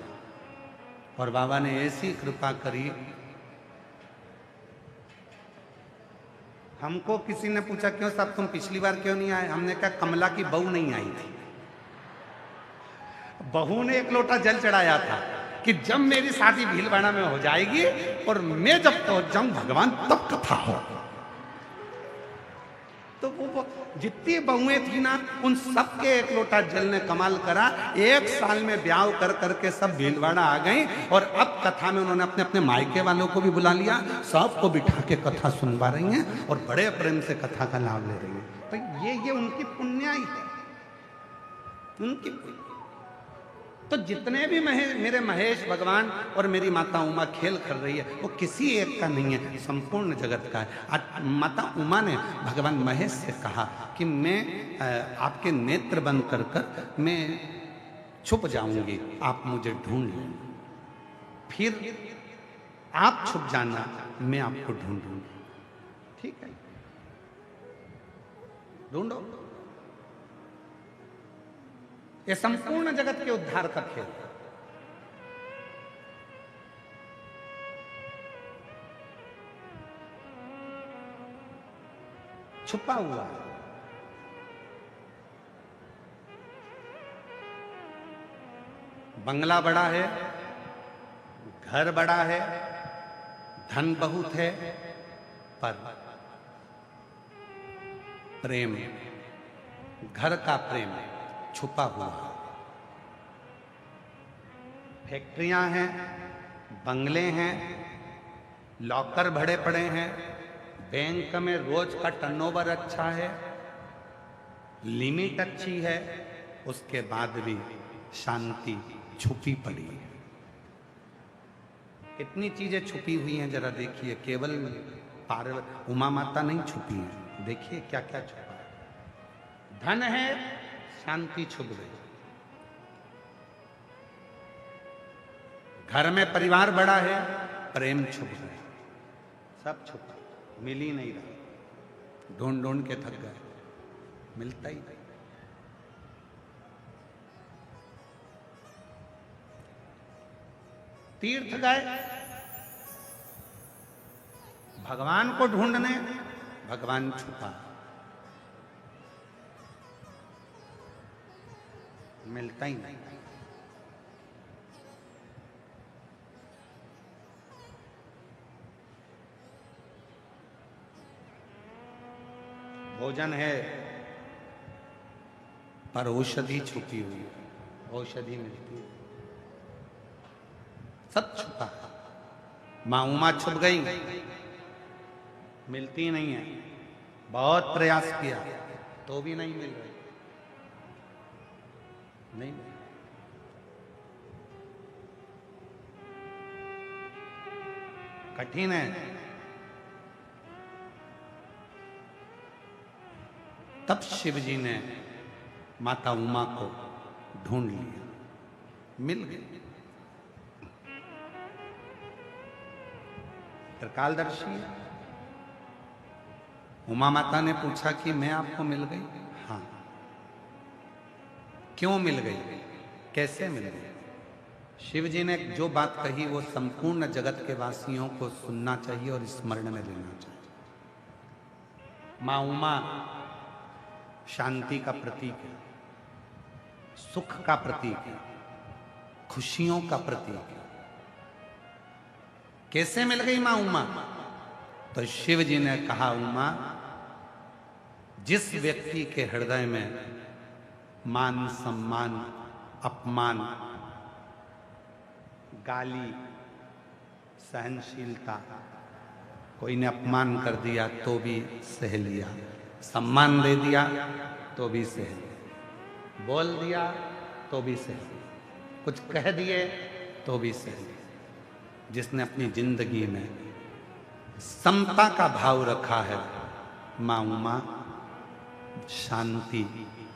और बाबा ने ऐसी कृपा करी। हमको किसी ने पूछा, क्यों साहब तुम पिछली बार क्यों नहीं आए? हमने कहा कमला की बहू नहीं आई थी। बहू ने 1 लोटा जल चढ़ाया था कि जब मेरी शादी भीलवाड़ा में हो जाएगी और मैं जब पहुंच जाऊं भगवान, तब कथा हो। तो वो जितनी बहुएं थी ना, उन सबके 1 लोटा जल ने कमाल करा। 1 साल में ब्याह कर करके सब भीलवाड़ा आ गए। और अब कथा में उन्होंने अपने अपने मायके वालों को भी बुला लिया, सबको बिठा के कथा सुनवा रही हैं और बड़े प्रेम से कथा का लाभ ले रही हैं। तो ये उनकी पुण्याई है, उनकी। तो जितने भी मेरे महेश भगवान और मेरी माता उमा खेल कर रही है, वो किसी एक का नहीं है, संपूर्ण जगत का है। आज माता उमा ने भगवान महेश से कहा कि मैं आपके नेत्र बंद कर कर मैं छुप जाऊंगी, आप मुझे ढूंढ लेना, फिर आप छुप जाना, मैं आपको ढूंढूंगी। ठीक है, ढूंढो। ये संपूर्ण जगत के उद्धार का खेल। छुपा हुआ है। बंगला बड़ा है, घर बड़ा है, धन बहुत है, पर प्रेम, घर का प्रेम छुपा हुआ है। फैक्ट्रियां हैं, बंगले हैं, लॉकर भरे पड़े हैं, बैंक में रोज का टर्नओवर अच्छा है, लिमिट अच्छी है, उसके बाद भी शांति छुपी पड़ी है। कितनी चीजें छुपी हुई हैं जरा देखिए। केवल पार्वती उमा माता नहीं छुपी है, देखिए क्या क्या छुपा है। धन है, शांति छुप गई। घर में परिवार बड़ा है, प्रेम छुप गए। सब छुपा, मिल ही नहीं रहा। ढूंढ ढूंढ के थक गए, मिलता ही नहीं। तीर्थ गए भगवान को ढूंढने, भगवान छुपा, मिलता ही नहीं। भोजन है, पर औषधि छुपी हुई है, औषधि मिलती है, सब छुपा है। मां उमा छुप गई, मिलती नहीं है। बहुत प्रयास किया तो भी नहीं मिल रही, नहीं मिल। कठिन है। तब शिव जी ने माता उमा को ढूंढ लिया, मिल गई। त्रिकालदर्शी है। उमा माता ने पूछा कि मैं आपको मिल गई? हाँ। क्यों मिल गई, कैसे मिल गई? शिव जी ने जो बात कही वो संपूर्ण जगत के वासियों को सुनना चाहिए और स्मरण में लेना चाहिए। मां उमा शांति का प्रतीक है, सुख का प्रतीक है, खुशियों का प्रतीक है। कैसे मिल गई मां उमा? तो शिव जी ने कहा, उमा, जिस व्यक्ति के हृदय में मान सम्मान अपमान गाली सहनशीलता, कोई ने अपमान कर दिया तो भी सह लिया, सम्मान दे दिया तो भी सह लिया, बोल दिया तो भी सह लिया, कुछ कह दिए तो भी सह लिया, जिसने अपनी जिंदगी में समता का भाव रखा है, मां उमा शांति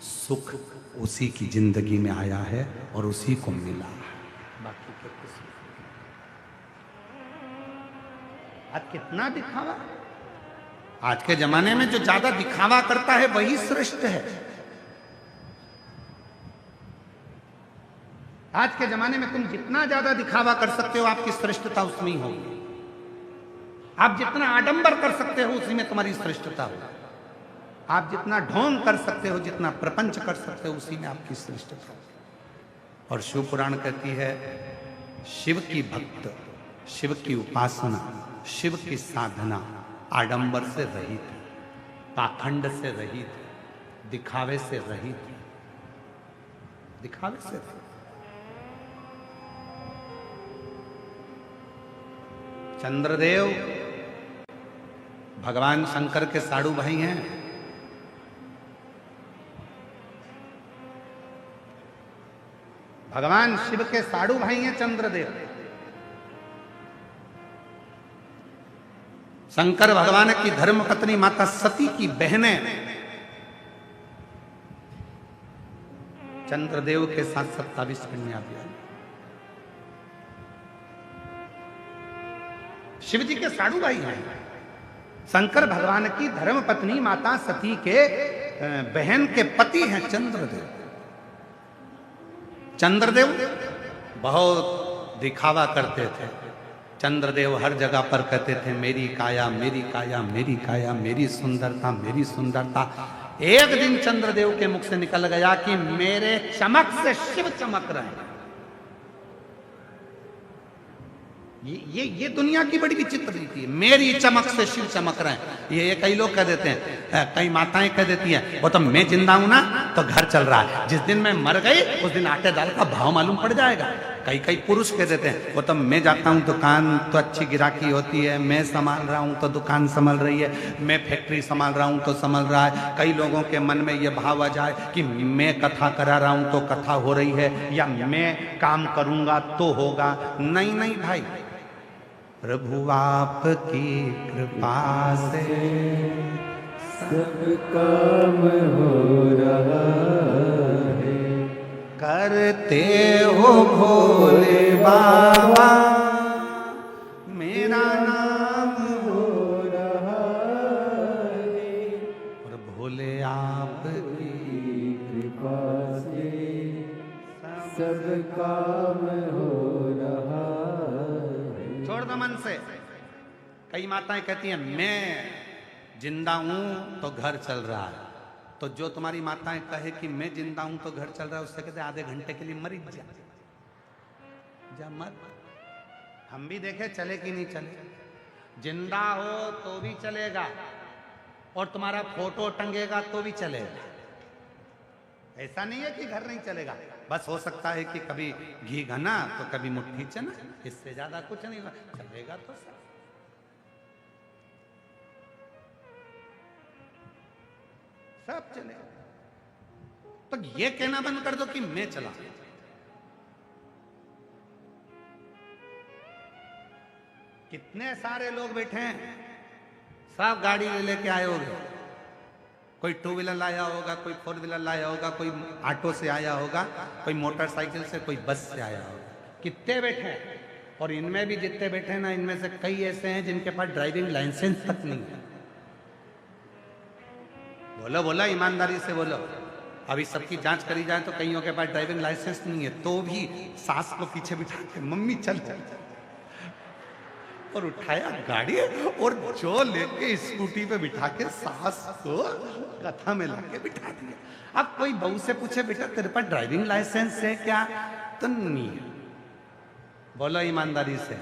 सुख उसी की जिंदगी में आया है और उसी को मिला है, बाकी के किसी। आज कितना दिखावा, आज के जमाने में जो ज्यादा दिखावा करता है वही श्रेष्ठ है। आज के जमाने में तुम जितना ज्यादा दिखावा कर सकते हो आपकी श्रेष्ठता उसमें ही होगी। आप जितना आडंबर कर सकते हो उसी में तुम्हारी श्रेष्ठता होगी। आप जितना ढोंग कर सकते हो, जितना प्रपंच कर सकते हो उसी में आपकी श्रेष्ठता होगी। और शिव पुराण कहती है, शिव की भक्त, शिव की उपासना, शिव की साधना आडंबर से रहित है, पाखंड से रहित है, दिखावे से रहित है, दिखावे से रहित। चंद्रदेव भगवान शंकर के साड़ू भाई हैं। भगवान शिव के साड़ू भाई हैं चंद्रदेव। शंकर भगवान की धर्मपत्नी माता सती की बहनें चंद्रदेव के साथ 27 कन्या भी आई। शिव जी के साड़ू भाई हैं। शंकर भगवान की धर्मपत्नी माता सती के बहन के पति हैं चंद्रदेव। चंद्रदेव बहुत दिखावा करते थे। चंद्रदेव हर जगह पर कहते थे, मेरी काया मेरी काया मेरी काया, मेरी सुंदरता मेरी सुंदरता। एक दिन चंद्रदेव के मुख से निकल गया कि मेरे चमक से शिव चमक रहे हैं। ये दुनिया की बड़ी विचित्र रीति है, मेरी चमक से शिव चमक रहे हैं। ये कई लोग कह देते हैं, कई माताएं कह देती हैं, वो तो मैं जिंदा हूं ना तो घर चल रहा है, जिस दिन मैं मर गई उस दिन आटे दाल का भाव मालूम पड़ जाएगा। कई पुरुष कह देते हैं, वो तो मैं जाता हूं दुकान तो अच्छी गिराकी होती है, मैं संभाल रहा हूं तो दुकान संभल रही है, मैं फैक्ट्री संभाल रहा हूं तो संभल रहा है। कई लोगों के मन में ये भाव आ जाए कि मैं कथा करा रहा हूं तो कथा हो रही है, या मैं काम करूंगा तो होगा। नहीं नहीं भाई, प्रभु आपकी कृपा से सब काम हो रहा है। करते हो भोले बाबा, मेरा नाम हो रहा है। और भोले आपकी कृपा से सब काम हो रहा है। छोड़ दो मन से। कई माताएं कहती हैं, मैं जिंदा हूं तो घर चल रहा है। तो जो तुम्हारी माताएं कहे कि मैं जिंदा हूं तो घर चल रहा है, उससे कहते आधे घंटे के लिए मरी जा मर। हम भी देखे चले कि नहीं चले। जिंदा हो तो भी चलेगा और तुम्हारा फोटो टंगेगा तो भी चलेगा। ऐसा नहीं है कि घर नहीं चलेगा, बस हो सकता है कि कभी घी घना तो कभी मुट्ठी चना, इससे ज्यादा कुछ नहीं चलेगा। तो सब चलेगा। तो ये कहना बंद कर दो कि मैं चला। कितने सारे लोग बैठे हैं, सब गाड़ी लेके आए होंगे, कोई टू व्हीलर लाया होगा, कोई फोर व्हीलर लाया होगा, कोई ऑटो से आया होगा, कोई मोटरसाइकिल से, कोई बस से आया होगा। कितने बैठे हैं, और इनमें भी जितने बैठे हैं ना, इनमें से कई ऐसे हैं जिनके पास ड्राइविंग लाइसेंस तक नहीं है। बोलो बोलो, ईमानदारी से बोलो। अभी सबकी जांच करी जाए तो कईयों के पास ड्राइविंग लाइसेंस नहीं है, तो भी सास को पीछे बिठा के मम्मी चल चल और उठाया गाड़ी, और जो लेके स्कूटी पे बिठा के सास को कथा में लाके बिठा दिया। अब कोई बहू से पूछे बेटा तेरे पास ड्राइविंग लाइसेंस है क्या, तो नहीं है। बोलो ईमानदारी से,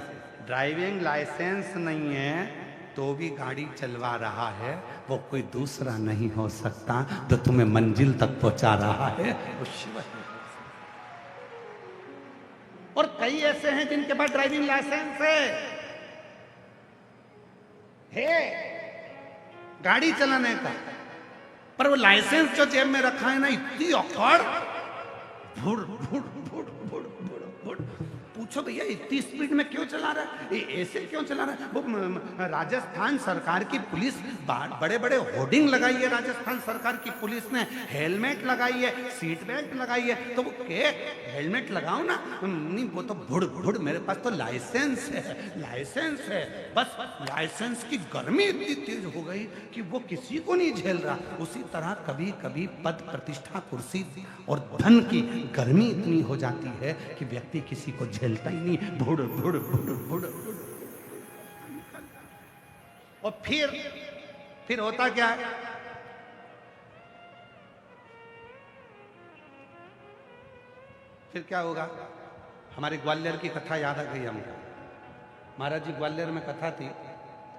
ड्राइविंग लाइसेंस नहीं है तो भी गाड़ी चलवा रहा है, वो कोई दूसरा नहीं हो सकता जो तुम्हें मंजिल तक पहुंचा रहा है, वो शिव है। और कई ऐसे हैं जिनके पास ड्राइविंग लाइसेंस है गाड़ी चलाने का, पर वो लाइसेंस जो जेब में रखा है ना, इतनी अकड़, भुड़ भुड़ भुड़ भुड़ भुड़ भुड़। पूछो भैया इतनी स्पीड में क्यों चला रहा है, ऐसे क्यों चला रहा है। वो राजस्थान सरकार की पुलिस, बड़े बड़े होर्डिंग लगाई है राजस्थान सरकार की पुलिस ने, हेलमेट लगाई है, सीट बेल्ट लगाई है, तो वो के हेलमेट लगाओ ना, नहीं वो तो भुड़ भुड़, मेरे पास तो लाइसेंस है। बस लाइसेंस की गर्मी इतनी तेज हो गई कि वो किसी को नहीं झेल रहा। उसी तरह कभी कभी पद प्रतिष्ठा कुर्सी और धन की गर्मी इतनी हो जाती है कि व्यक्ति किसी को झेलता ही नहीं, भुड़ भुड़ भुड़ भुड़। और फिर होता क्या है, फिर क्या होगा। हमारे ग्वालियर की कथा याद आ गई हमको। महाराज जी ग्वालियर में कथा थी,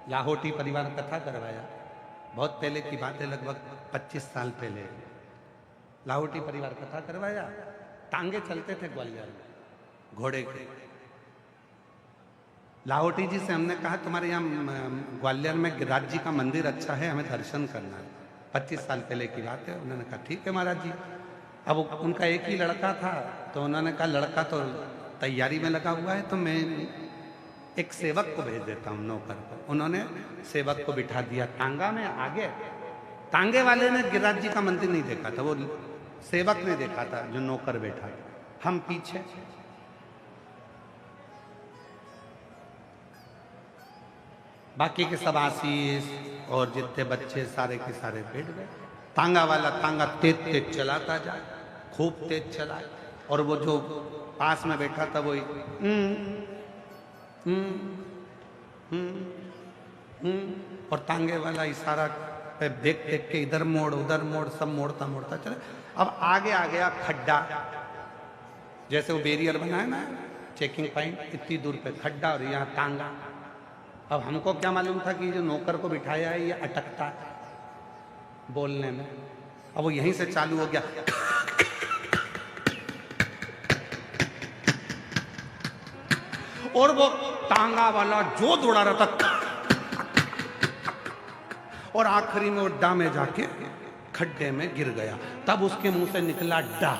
लाहौटी परिवार कथा करवाया, बहुत पहले की बात है, लगभग 25 साल पहले। लाहौटी परिवार कथा करवाया, टांगे चलते थे ग्वालियर में घोड़े के। लाहौटी जी से हमने कहा तुम्हारे यहाँ ग्वालियर में गिरिराज जी का मंदिर अच्छा है, हमें दर्शन करना है। 25 साल पहले की बात है। उन्होंने कहा ठीक है महाराज जी। अब उनका एक ही लड़का था, तो उन्होंने कहा लड़का तो तैयारी में लगा हुआ है, तो मैं एक सेवक को भेज देता हूँ, नौकर को। उन्होंने सेवक को बिठा दिया टांगा में आगे। टांगे वाले ने गिरिराज जी का मंदिर नहीं देखा था, वो सेवक ने देखा था जो नौकर बैठा था, हम पीछे। बाकी के सब आशीष और जितने बच्चे सारे के सारे बैठ गए। तांगा वाला तांगा तेज तेज चलाता जाए, खूब तेज चलाए, और वो जो पास में बैठा था वो और तांगे वाला इशारा पे देख देख के इधर मोड़ उधर मोड़, सब मोड़ता मोड़ता चला। अब आगे आ गया खड्डा, जैसे वो बैरियर बना है ना चेकिंग पॉइंट, इतनी दूर पे खड्डा और यहाँ तांगा। अब हमको क्या मालूम था कि जो नौकर को बिठाया है ये अटकता है बोलने में। अब वो यहीं से चालू हो गया, और वो टांगा वाला जो दौड़ा रहा था, और आखिरी में वो डा में जाके खड्डे में गिर गया। तब उसके मुंह से निकला डा।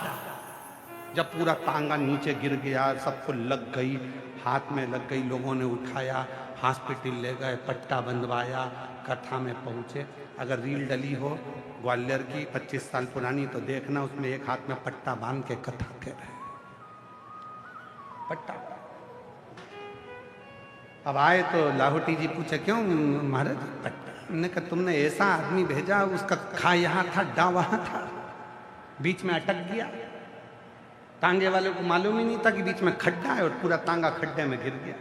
जब पूरा टांगा नीचे गिर गया, सबको लग गई, हाथ में लग गई, लोगों ने उठाया, हॉस्पिटल ले गए, पट्टा बंधवाया, कथा में पहुंचे। अगर रील डली हो ग्वालियर की 25 साल पुरानी तो देखना, उसमें एक हाथ में पट्टा बांध के कथा कह रहे पट्टा। अब आए तो लाहौटी जी पूछे क्यों महाराज पट्टा? हमने कहा तुमने ऐसा आदमी भेजा, उसका खा यहाँ था डा वहां था, बीच में अटक गया। तांगे वाले को मालूम ही नहीं था कि बीच में खड्डा है, और पूरा तांगा खड्डे में गिर गया।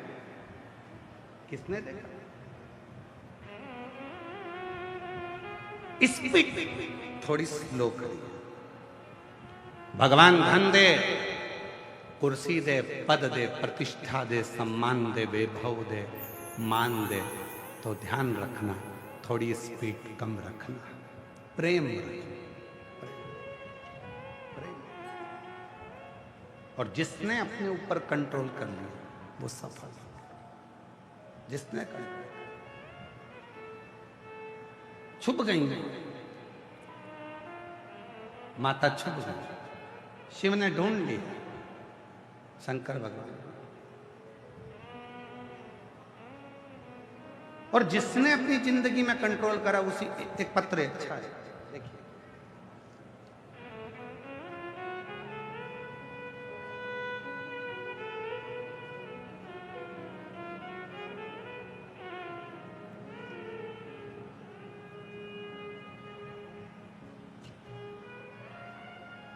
किसने देखा? स्पीड थोड़ी स्लो करी। भगवान धन दे, कुर्सी दे, पद दे, प्रतिष्ठा दे, सम्मान दे, वैभव दे, मान दे, तो ध्यान रखना थोड़ी स्पीड कम रखना, प्रेम रखना। और जिसने अपने ऊपर कंट्रोल कर लिया वो सफल। जिसने कंट्रोल, छुप गई माता, छुप गई। शिव ने ढूंढ लिया, शंकर भगवान। और जिसने अपनी जिंदगी में कंट्रोल करा उसी, एक पत्र अच्छा है देखिए,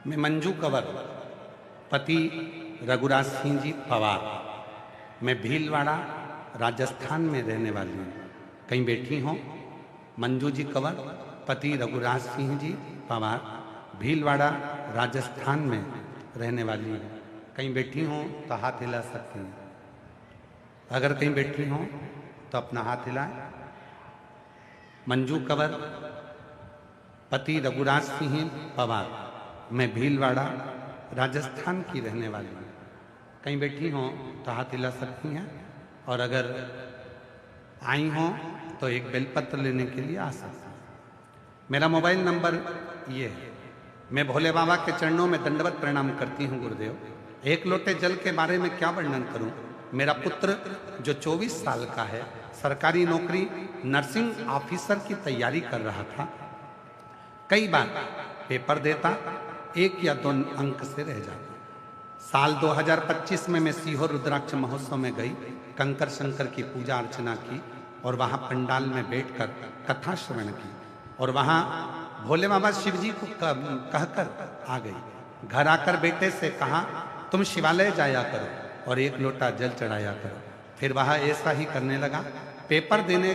मैं मंजू कंवर, पति रघुराज सिंह जी पवार, मैं भीलवाड़ा राजस्थान में रहने वाली हूँ। कहीं बैठी हो? मंजू जी कंवर, पति रघुराज सिंह जी पवार, भीलवाड़ा राजस्थान में रहने वाली हूँ। कहीं बैठी हो तो हाथ हिला सकती हैं। अगर कहीं बैठी हो तो अपना हाथ हिलाएं। मंजू कंवर, पति रघुराज सिंह पवार, मैं भीलवाड़ा राजस्थान की रहने वाली हूँ। कहीं बैठी हो तो हाथ हिला सकती हैं। और अगर आई हो तो एक बेलपत्र लेने के लिए आ सकते हैं। मेरा मोबाइल नंबर ये है। मैं भोले बाबा के चरणों में दंडवत प्रणाम करती हूँ गुरुदेव। एक लोटे जल के बारे में क्या वर्णन करूँ। मेरा पुत्र जो 24 साल का है, सरकारी नौकरी नर्सिंग ऑफिसर की तैयारी कर रहा था। कई बार पेपर देता, 1 या 2 अंक से रह जाता। साल 2025 में मैं सीहोर रुद्राक्ष महोत्सव में गई, कंकर शंकर की पूजा अर्चना की और वहाँ पंडाल में बैठकर कथा श्रवण की। और वहाँ भोले बाबा शिव जी को कहकर आ गई। घर आकर बेटे से कहा तुम शिवालय जाया करो और 1 लोटा जल चढ़ाया करो। फिर वह ऐसा ही करने लगा। पेपर देने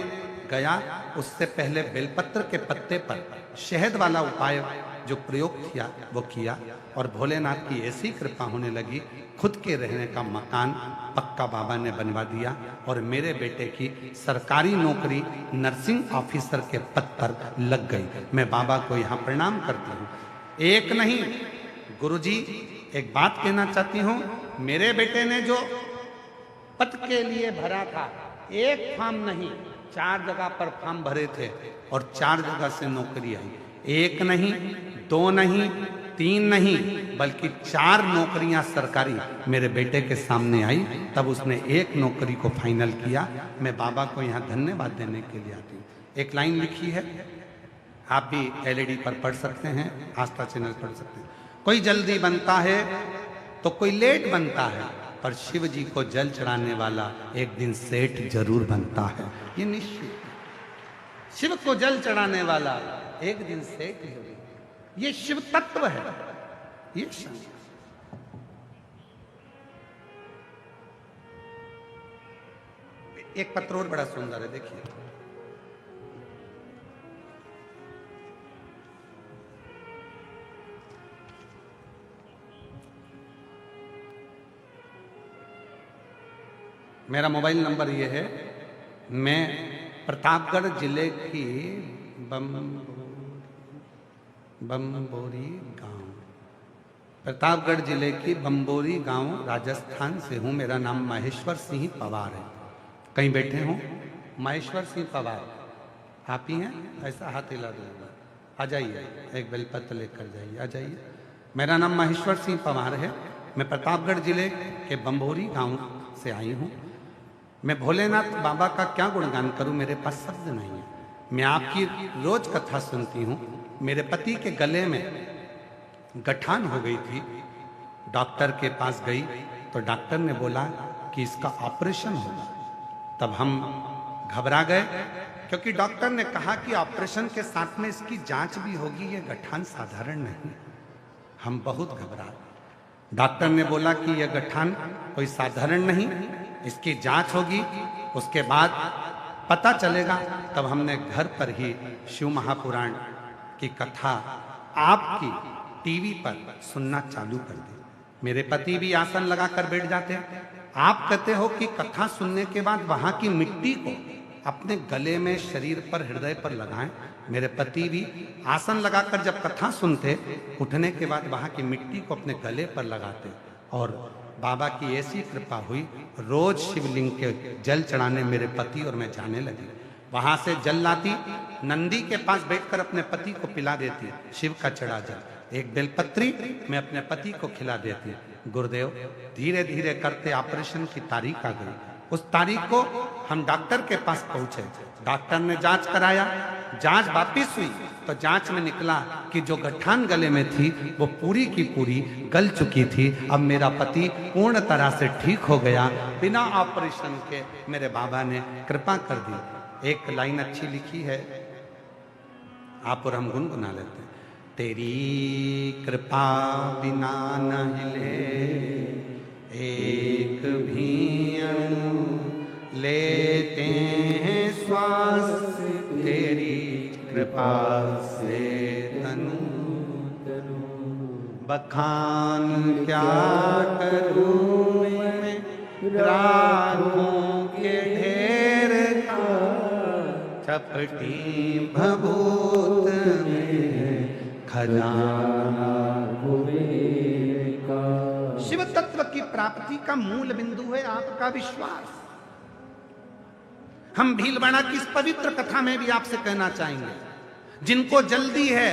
गया, उससे पहले बेलपत्र के पत्ते पर शहद वाला उपाय जो प्रयोग किया वो किया और भोलेनाथ की ऐसी कृपा होने लगी, खुद के रहने का मकान पक्का बाबा ने बनवा दिया और मेरे बेटे की सरकारी नौकरी नर्सिंग ऑफिसर के पद पर लग गई। मैं बाबा को यहाँ प्रणाम करती हूँ। एक नहीं गुरुजी, एक बात कहना चाहती हूँ, मेरे बेटे ने जो पद के लिए भरा था, 1 फॉर्म नहीं 4 जगह पर फॉर्म भरे थे और 4 जगह से नौकरी आई। 1 नहीं, 2 नहीं, 3 नहीं, बल्कि 4 नौकरियां सरकारी मेरे बेटे के सामने आई। तब उसने 1 नौकरी को फाइनल किया। मैं बाबा को यहाँ धन्यवाद देने के लिए आती हूँ। एक लाइन लिखी है, आप भी LED पर पढ़ सकते हैं, आस्था चैनल पढ़ सकते हैं। कोई जल्दी बनता है तो कोई लेट बनता है, पर शिव जी को जल चढ़ाने वाला एक दिन सेठ जरूर बनता है। ये निश्चित, शिव को जल चढ़ाने वाला एक दिन सेठ जरूर। ये शिव तत्व है। ये एक पत्र और बड़ा सुंदर है, देखिए। मेरा मोबाइल नंबर ये है। मैं प्रतापगढ़ जिले की बम्बोरी गांव, प्रतापगढ़ जिले की बम्बोरी गांव राजस्थान से हूँ। मेरा नाम महेश्वर सिंह पवार है। कहीं बैठे हो? महेश्वर सिंह पवार आप ही हैं? ऐसा हाथ हिला दूंगा। आ जाइए, एक बेलपत्र लेकर जाइए, आ जाइए। मेरा नाम महेश्वर सिंह पवार है। मैं प्रतापगढ़ जिले के बम्बोरी गांव से आई हूँ। मैं भोलेनाथ बाबा का क्या गुणगान करूं, मेरे पास शब्द नहीं है। मैं आपकी रोज कथा सुनती हूं। मेरे पति के गले में गठान हो गई थी। डॉक्टर के पास गई तो डॉक्टर ने बोला कि इसका ऑपरेशन होगा। तब हम घबरा गए, क्योंकि डॉक्टर ने कहा कि ऑपरेशन के साथ में इसकी जांच भी होगी, ये गठान साधारण नहीं। हम बहुत घबराए। डॉक्टर ने बोला कि यह गठान कोई साधारण नहीं, इसकी जांच होगी, उसके बाद पता चलेगा। तब हमने घर पर ही शिव महापुराण की कथा आपकी टीवी पर सुनना चालू कर दी। मेरे पति भी आसन लगाकर बैठ जाते हैं। आप कहते हो कि कथा सुनने के बाद वहां की मिट्टी को अपने गले में, शरीर पर, हृदय पर लगाएं। मेरे पति भी आसन लगाकर जब कथा सुनते, उठने के बाद वहां की मिट्टी को अपने गले पर लगाते और बाबा की ऐसी कृपा हुई, रोज शिवलिंग के जल चढ़ाने मेरे पति और मैं जाने लगी। वहां से जल लाती, नंदी के पास बैठकर अपने पति को पिला देती, शिव का चढ़ा जल। एक बेलपत्री मैं अपने पति को खिला देती। गुरुदेव धीरे धीरे करते ऑपरेशन की तारीख आ गई। उस तारीख को हम डॉक्टर के पास पहुंचे। डॉक्टर ने जांच कराया, जांच वापिस हुई तो जांच में निकला कि जो गठान गले में थी वो पूरी की पूरी गल चुकी थी। अब मेरा पति पूर्ण तरह से ठीक हो गया, बिना ऑपरेशन के मेरे बाबा ने कृपा कर दी। एक लाइन अच्छी लिखी है, आप और हम गुनगुना लेते हैं। तेरी कृपा बिना न हिले एक भी अणु, लेते हैं श्वास तेरी कृपा से तनु। बखान क्या करूं मैं राहों के ढेर का, चपटी भभूत में खजाना कुबेर का। शिव तत्व की प्राप्ति का मूल बिंदु है आपका विश्वास। हम भीलवाड़ा की इस पवित्र कथा में भी आपसे कहना चाहेंगे, जिनको जल्दी है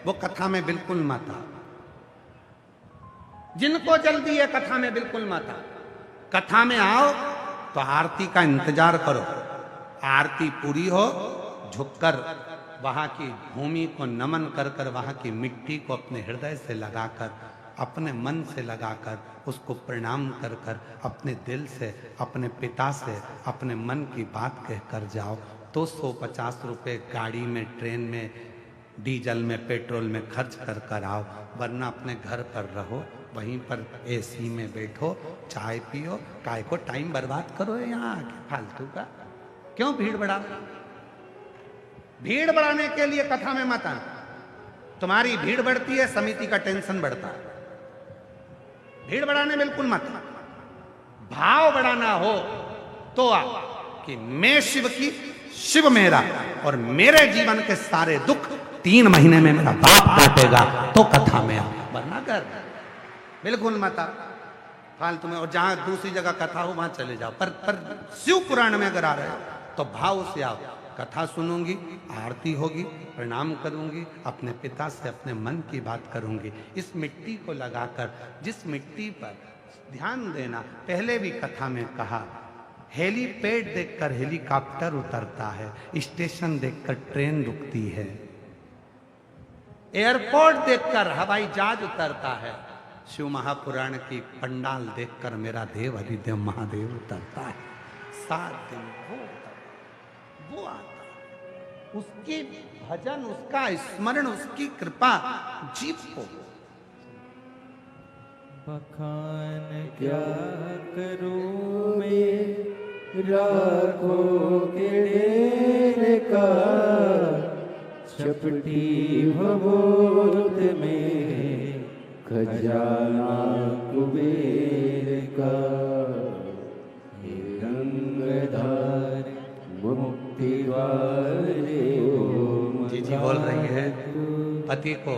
वो कथा में बिल्कुल मत आओ। जिनको जल्दी है कथा में बिल्कुल मत आओ। कथा में आओ तो आरती का इंतजार करो। आरती पूरी हो, झुककर वहां की भूमि को नमन कर कर, वहां की मिट्टी को अपने हृदय से लगाकर, अपने मन से लगाकर, उसको प्रणाम कर कर, अपने दिल से, अपने पिता से, अपने मन की बात कह कर जाओ तो 150 रुपये गाड़ी में, ट्रेन में, डीजल में, पेट्रोल में खर्च कर कर आओ। वरना अपने घर पर रहो, वहीं पर एसी में बैठो, चाय पियो। काय को टाइम बर्बाद करो यहाँ आके फालतू का। क्यों भीड़ बढ़ा? भीड़ बढ़ाने के लिए कथा में मत आना। तुम्हारी भीड़ बढ़ती है, समिति का टेंशन बढ़ता है। भीड़ बढ़ाने बिल्कुल मत। भाव बढ़ाना हो तो आ कि मैं शिव की, शिव मेरा, और मेरे जीवन के सारे दुख 3 महीने में मेरा बाप काटेगा, तो कथा में आ। वरना कर बिल्कुल मत आ फालतू में। और जहां दूसरी जगह कथा हो वहां चले जाओ, पर शिव पुराण में अगर आ रहे हो तो भाव से आओ। कथा सुनूंगी, आरती होगी, प्रणाम करूंगी, अपने पिता से अपने मन की बात करूंगी। इस मिट्टी को लगाकर, जिस मिट्टी पर ध्यान देना, पहले भी कथा में कहा, हेलीपैड देखकर हेलीकॉप्टर उतरता है, स्टेशन देखकर ट्रेन रुकती है, एयरपोर्ट देखकर हवाई जहाज उतरता है। शिव महापुराण की पंडाल देखकर मेरा देव अधिदेव महादेव उतरता है। 7 दिन वो आता, उसके भजन, उसका स्मरण, उसकी कृपा जीव को। बखान क्या करूं मैं राखों के ढेर का, चपटी भभूत में खजाना कुबेर का। रंगधार मुक्ति वाले जी बोल रही है, पति को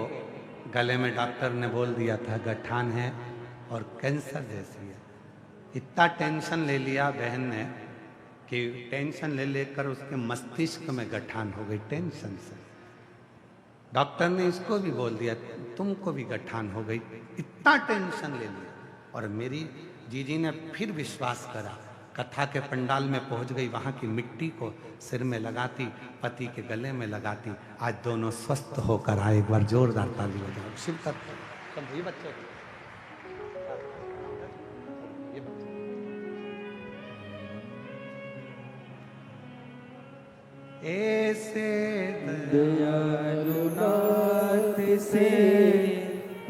गले में डॉक्टर ने बोल दिया था गठान है और कैंसर जैसी है। इतना टेंशन ले लिया बहन ने कि टेंशन ले लेकर उसके मस्तिष्क में गठान हो गई टेंशन से। डॉक्टर ने इसको भी बोल दिया तुमको भी गठान हो गई, इतना टेंशन ले लिया। और मेरी जीजी ने फिर विश्वास करा, कथा के पंडाल में पहुंच गई, वहां की मिट्टी को सिर में लगाती, पति के गले में लगाती। आज दोनों स्वस्थ होकर आए। एक बार जोरदार ताली बजाओ शिव का। ये बच्चे ऐसे दयालु नाथ से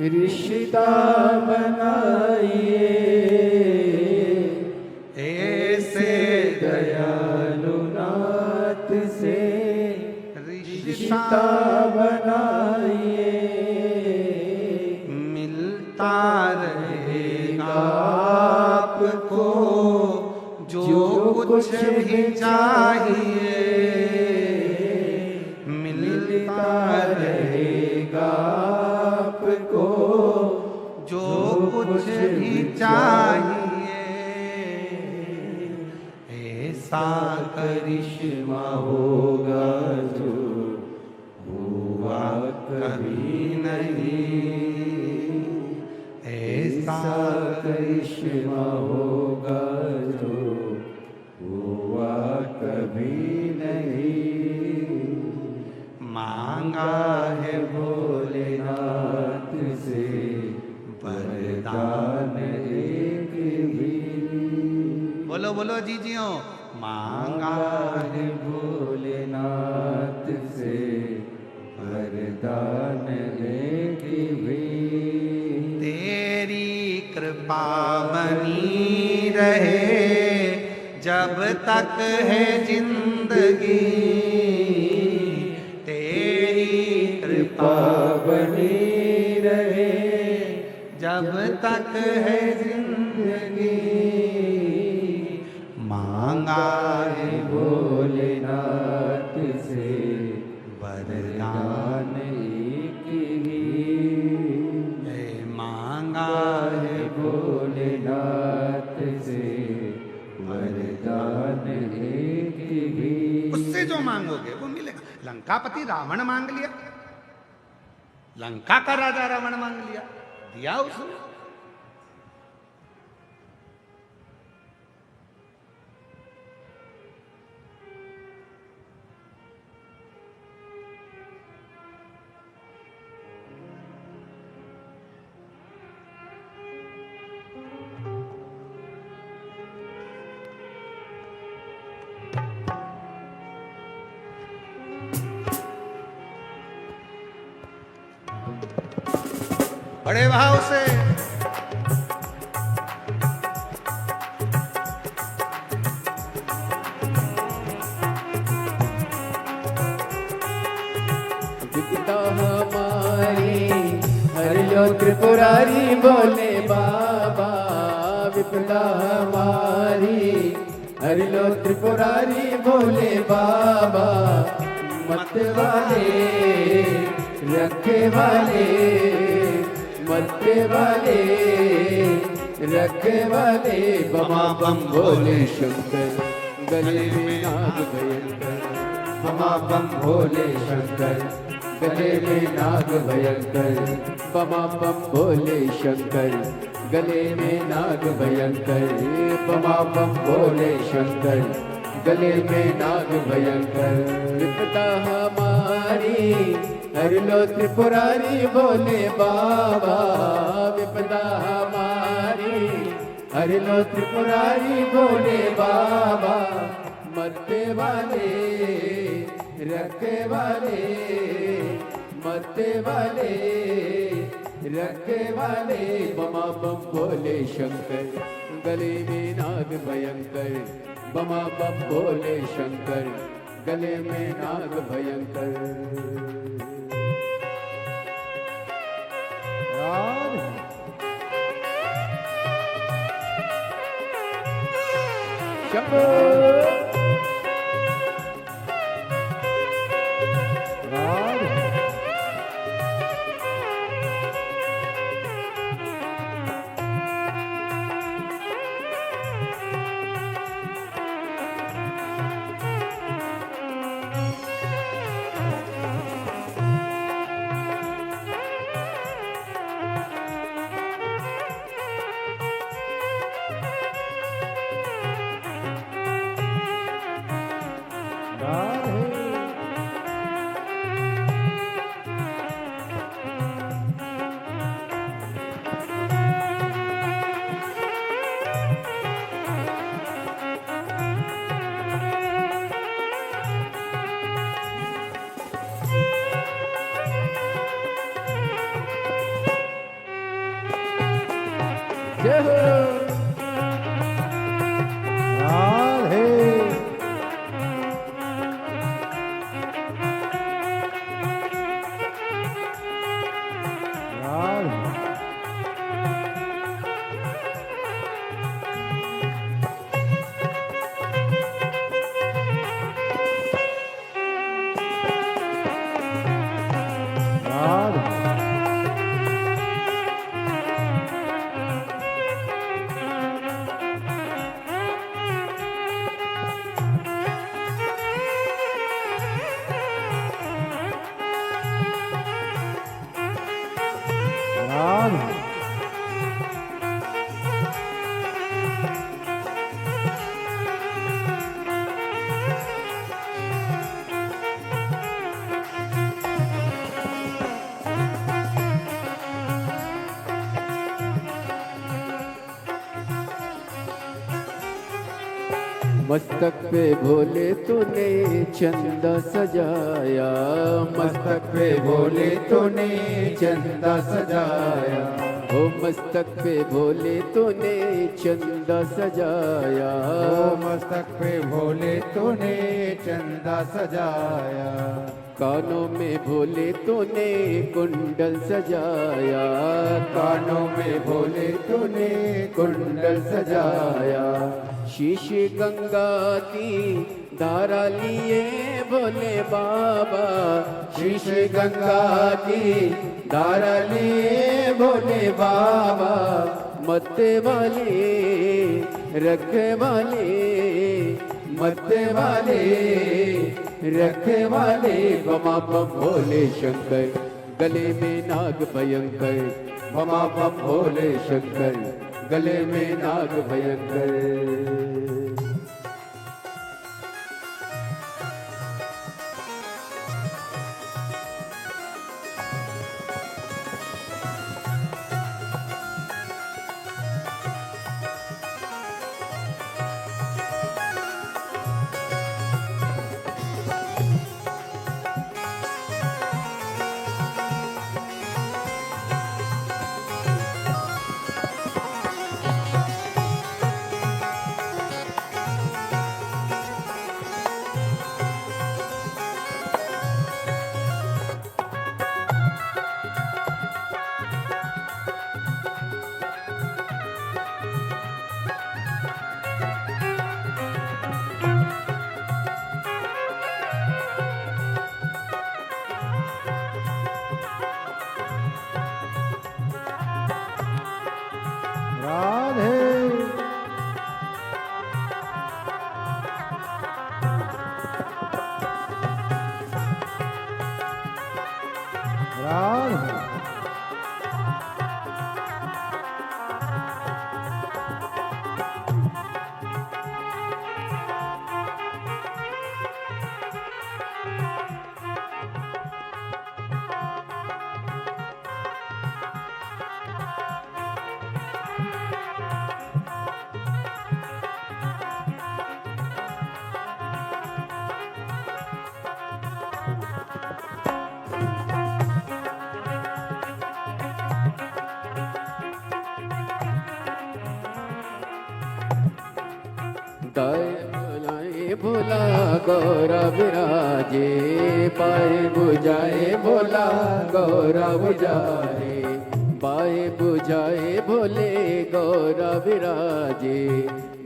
रिश्ता बनाइए, ऐसे दयालु नाथ से रिश्ता बनाइए। मिलता रहेगा आपको जो कुछ भी चाहिए, मिलता रहेगा आपको जो कुछ भी चाहिए ऐसा करिश्मा होगा जो हुआ कभी नहीं, ऐसा करिश्मा होगा जो हुआ कभी नहीं। मांगा है भोलेनाथ से वरदान एक भी। बोलो बोलो जीजियो, मांगा है भोलेनाथ से वरदान एक भी। तेरी कृपा बनी रहे जब तक है जिंदगी, तेरी कृपा बनी रहे जब तक है जिंदगी। मांगा है भोलेनाथ से वरदान एक ही। मांगा है भोलेनाथ से वरदान एक भी। उससे जो मांगोगे वो मिलेगा। लंकापति रावण मांग लिया, लंका का राजा रावण मांग लिया, दिया उसने। बड़े भाव से विपदा हमारी हर लो त्रिपुरारी बोले बाबा। विपदा हमारी हर लो त्रिपुरारी बोले बाबा। मत वाले रखे वाले, मत वाले रखे वाले। बमा बम भोले शंकर गले में नाग भयंकर। बमा बम भोले शंकर गले में नाग भयंकर। बमा बम भोले शंकर गले में नाग भयंकर। बमा बम भोले शंकर गले में नाग भयंकर। विपदा हमारी हर लो त्रिपुरारी बोले बाबा। विपदा हमारी हर लो त्रिपुरारी बोले बाबा। मरते वाले रखे वाले, मरते वाले रखे वाले। बमा बम भोले शंकर गले में नाग भयंकर। बमा बम भोले शंकर गले में नाग भयंकर। शंभो जय हो राधे। राधे राधे मस्तक पे भोले तूने चंदा सजाया, मस्तक पे भोले तूने चंदा सजाया, ओ मस्तक पे भोले तूने चंदा सजाया, ओ मस्तक पे भोले तूने चंदा सजाया, कानों में भोले तूने कुंडल सजाया, कानों में भोले तूने कुंडल सजाया, शीश गंगा की धारा लिए भोले बाबा, शीश गंगा की धारा लिए भोले बाबा, मत वाले रखे वाले, मत वाले रखे वाले, बमा बम भोले शंकर, गले में नाग भयंकर, बमा बम भोले शंकर, गले में नाग भयंकर। दाएं भोला गौरा विराजे, पाए बुझाए भोला गौरा बुझाए, बाएं बुझाए भोले गौरा विराजे,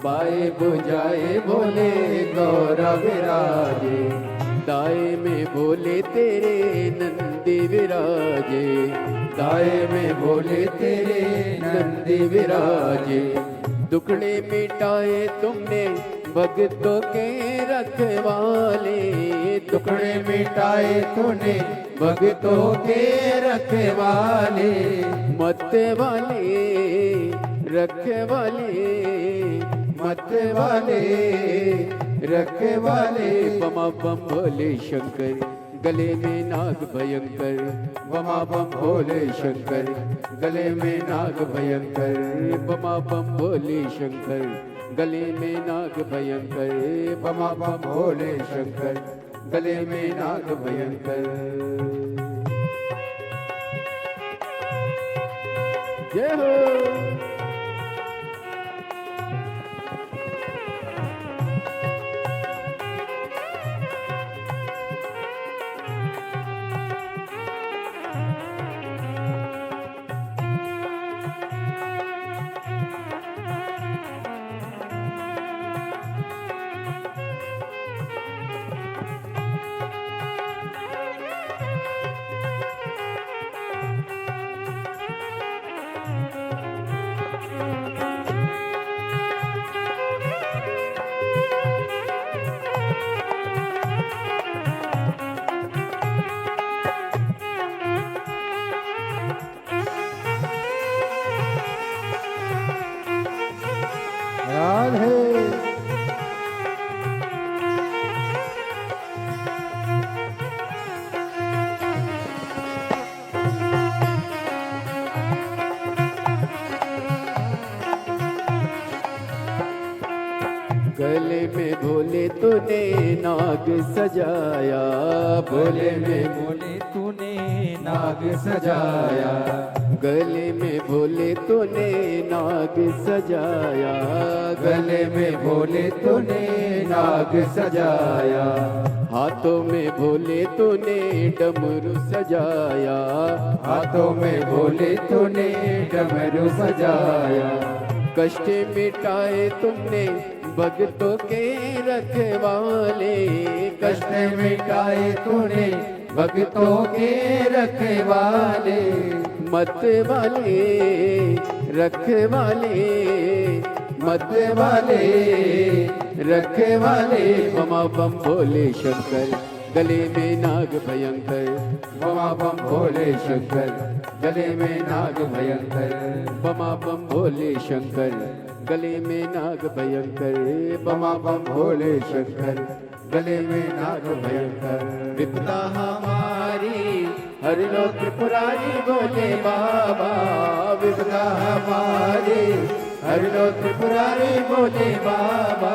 बाएं बुझाए भोले गौरा विराजे, दाएं में भोले तेरे नंदी विराजे, दाएं में भोले तेरे नंदी विराजे, दुखड़े मिटाए तुमने भक्तों के रखवाले, टुकड़े मिटाए तूने भक्तों के रखवाले, मत वाले रखवाले, मत वाले रखवाले, बमा बम भोले शंकर, गले में नाग भयंकर, बमा बम भोले शंकर, गले में नाग भयंकर, बमा बम भोले शंकर, गले में नाग भयंकर, बमा बम भोले शंकर, गले में नाग भयंकर। जय हो। भोले तूने नाग सजाया, गले में भोले तूने नाग सजाया, गले में भोले तूने नाग सजाया, गले में भोले तूने नाग सजाया, हाथों में भोले तूने डमरू सजाया, हाथों में भोले तूने डमरू सजाया, कष्ट मिटाए तुमने भक्तों के रखवाले, कष्ट मिटाए तूने भक्तों के रखवाले, मत वाले रखवाले, मत वाले रखवाले, बमा बम भोले शंकर गले में नाग भयंकर, बमा बम भोले शंकर गले में नाग भयंकर, बमा बम भोले शंकर गले में नाग भयंकर, बमा बम भोले शंकर गले में नाग भयंकर, विपदा हमारी हर लो त्रिपुरारी बोले बाबा, विपदा हमारी हर लो त्रिपुरारी बोले बाबा,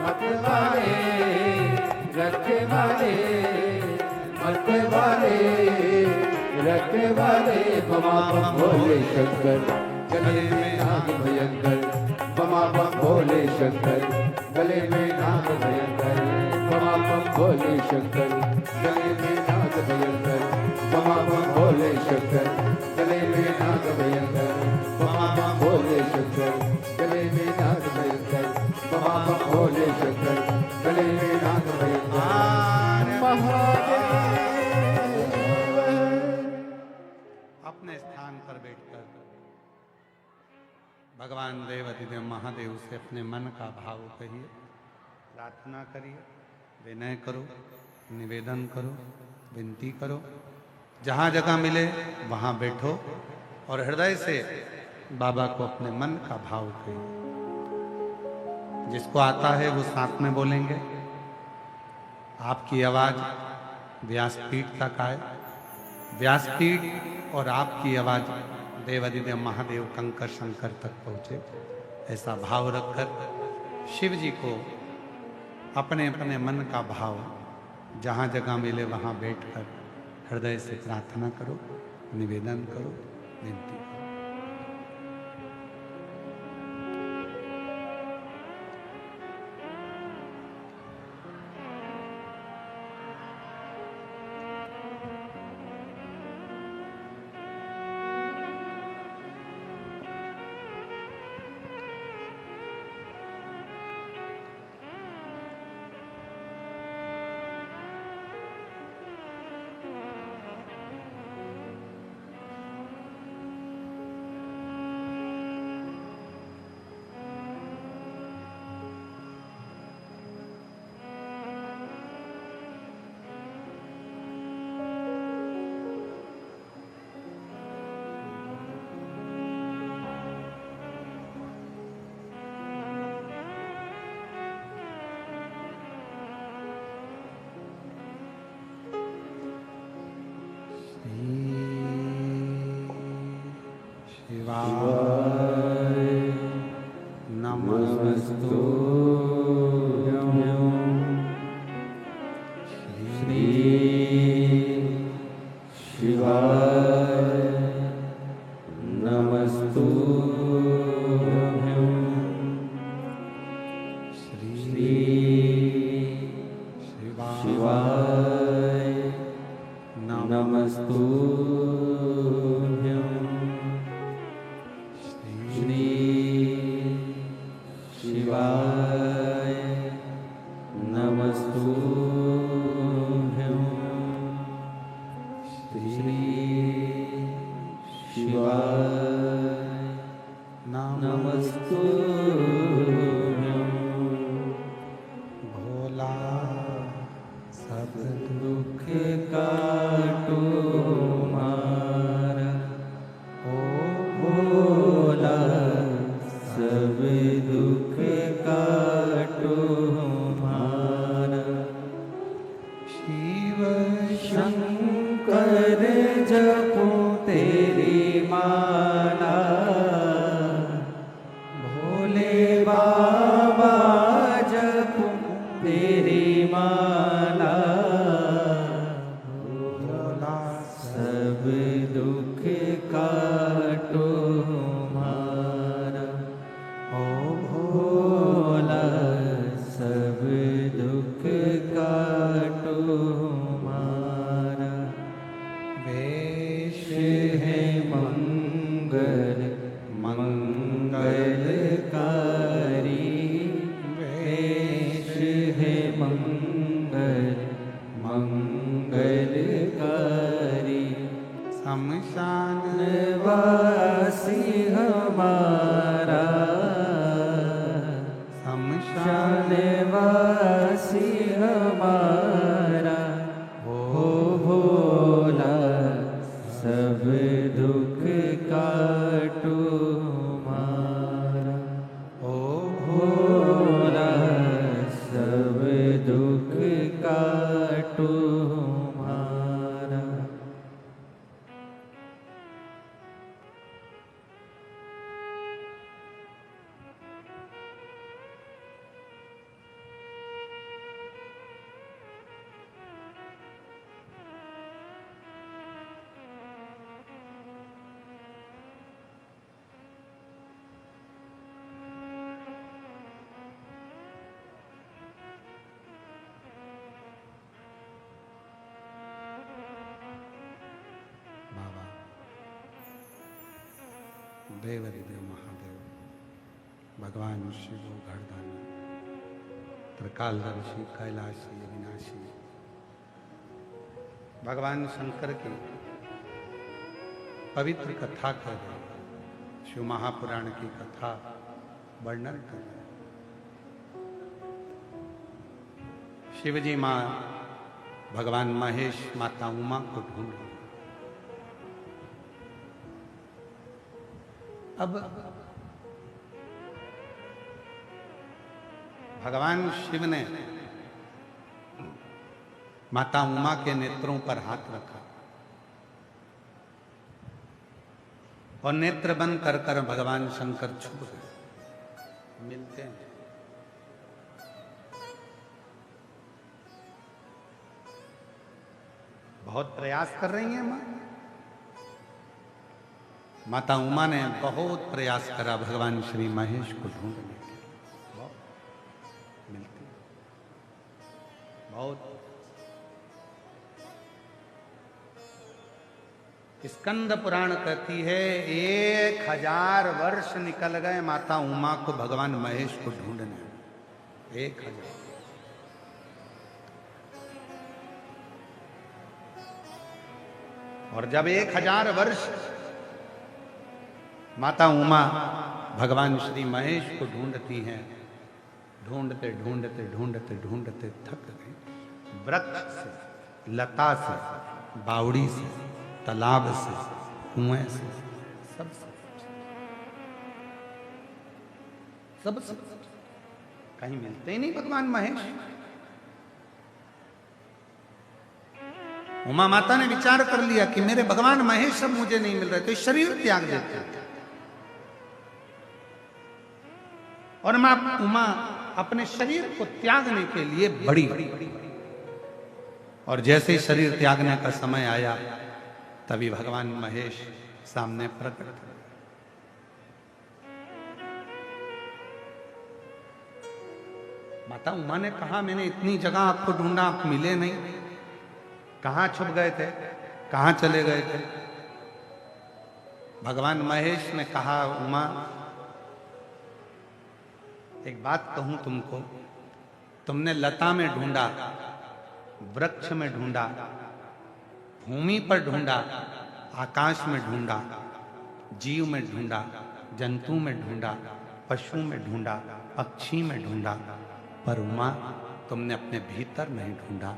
मत वाले रखवाले, मत वाले रखवाले, बमा बम भोले शंकर गले में नाग भयंकर, बमा बम भोले शंकर गले में नाग भयंकर, बमा बम भोले शंकर गले में नाग भयंकर, बमा बम भोले शंकर गले में नाग भयंकर, बमा बम भोले शंकर गले में नाग भयंकर, बमा बम भोले शंकर गले में नाग भयंकर, अपने स्थान पर बैठकर भगवान देवाधिदेव महादेव से अपने मन का भाव कहिए, प्रार्थना करिए, विनय करो, निवेदन करो, विनती करो। जहाँ जगह मिले वहाँ बैठो और हृदय से बाबा को अपने मन का भाव कहिए। जिसको आता है वो साथ में बोलेंगे। आपकी आवाज़ व्यासपीठ तक आए, व्यासपीठ और आपकी आवाज़ देवाधिदेव महादेव कंकर शंकर तक पहुँचे, ऐसा भाव रखकर शिव जी को अपने अपने मन का भाव जहाँ जगह मिले वहाँ बैठकर हृदय से प्रार्थना करो, निवेदन करो, विनती करो। भोले वेश है मंगल मंगलकारी, वेश है मंगल मंगलकारी। शमशान वासी हमारा, शमशान वासी हमारा, हो भोला सब दुख काटो मारा। ओ भोला सब दुख काटो मारा। बाबा देवरिदेव महादेव भगवान शिव घरदानी त्रिकालदर्शी कैलाशी अविनाशी भगवान शंकर की पवित्र कथा कर रहे हैं। शिव महापुराण की कथा वर्णन कर रहे हैं। शिवजी माँ भगवान महेश माता उमा को ढूंढ रहे। अब भगवान शिव ने माता उमा के नेत्रों पर हाथ रखा और नेत्र बंद कर कर भगवान शंकर छू गए। मिलते हैं। बहुत प्रयास कर रही हैं मां। माता उमा ने बहुत प्रयास करा भगवान श्री महेश को ढूंढने के लिए। बहुत मिलती बहुत। स्कंद पुराण कहती है 1000 वर्ष निकल गए माता उमा को भगवान महेश को ढूंढने। 1000। और जब 1000 वर्ष माता उमा भगवान श्री महेश को ढूंढती हैं, ढूंढते ढूंढते ढूंढते ढूंढते थक गई। वृक्ष से, लता से, बावड़ी से, तालाब से, कुएं से, सब कहीं मिलते ही नहीं भगवान महेश। उमा माता ने विचार कर लिया कि मेरे भगवान महेश सब मुझे नहीं मिल रहे, तो शरीर त्याग देते हैं। और मां उमा अपने शरीर को त्यागने के लिए बड़ी। और जैसे ही शरीर त्यागने का समय आया तभी भगवान महेश सामने प्रकट हुए। माता उमा ने कहा मैंने इतनी जगह आपको ढूंढा, आप मिले नहीं। कहां छुप गए थे, कहां चले गए थे? भगवान महेश ने कहा उमा एक बात कहूं तुमको, तुमने लता में ढूंढा, वृक्ष में ढूंढा, भूमि पर ढूंढा, आकाश में ढूंढा, जीव में ढूंढा, जंतु में ढूंढा, पशु में ढूंढा, पक्षी में ढूंढा, पर उमा तुमने अपने भीतर नहीं ढूंढा।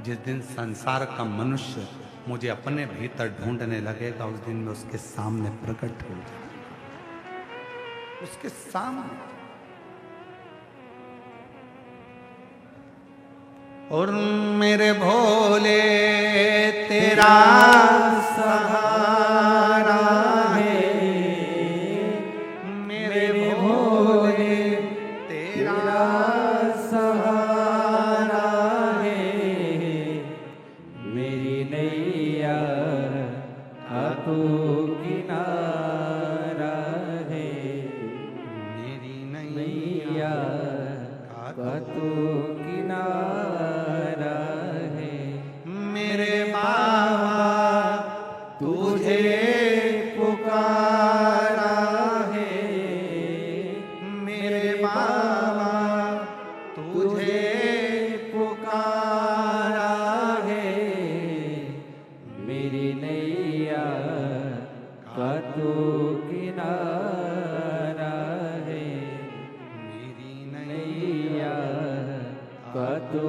जिस दिन संसार का मनुष्य मुझे अपने भीतर ढूंढने लगेगा उस दिन मैं उसके सामने प्रकट हो जाऊंगा। उसके सामने। और मेरे भोले तेरा सहारा है, मेरे भोले तेरा सहारा है। मेरी नैया का तू किनारा है, मेरी नैया का तू किनारा है। मेरे बाबा नैया का तो किनारा है, मेरी नैया का तो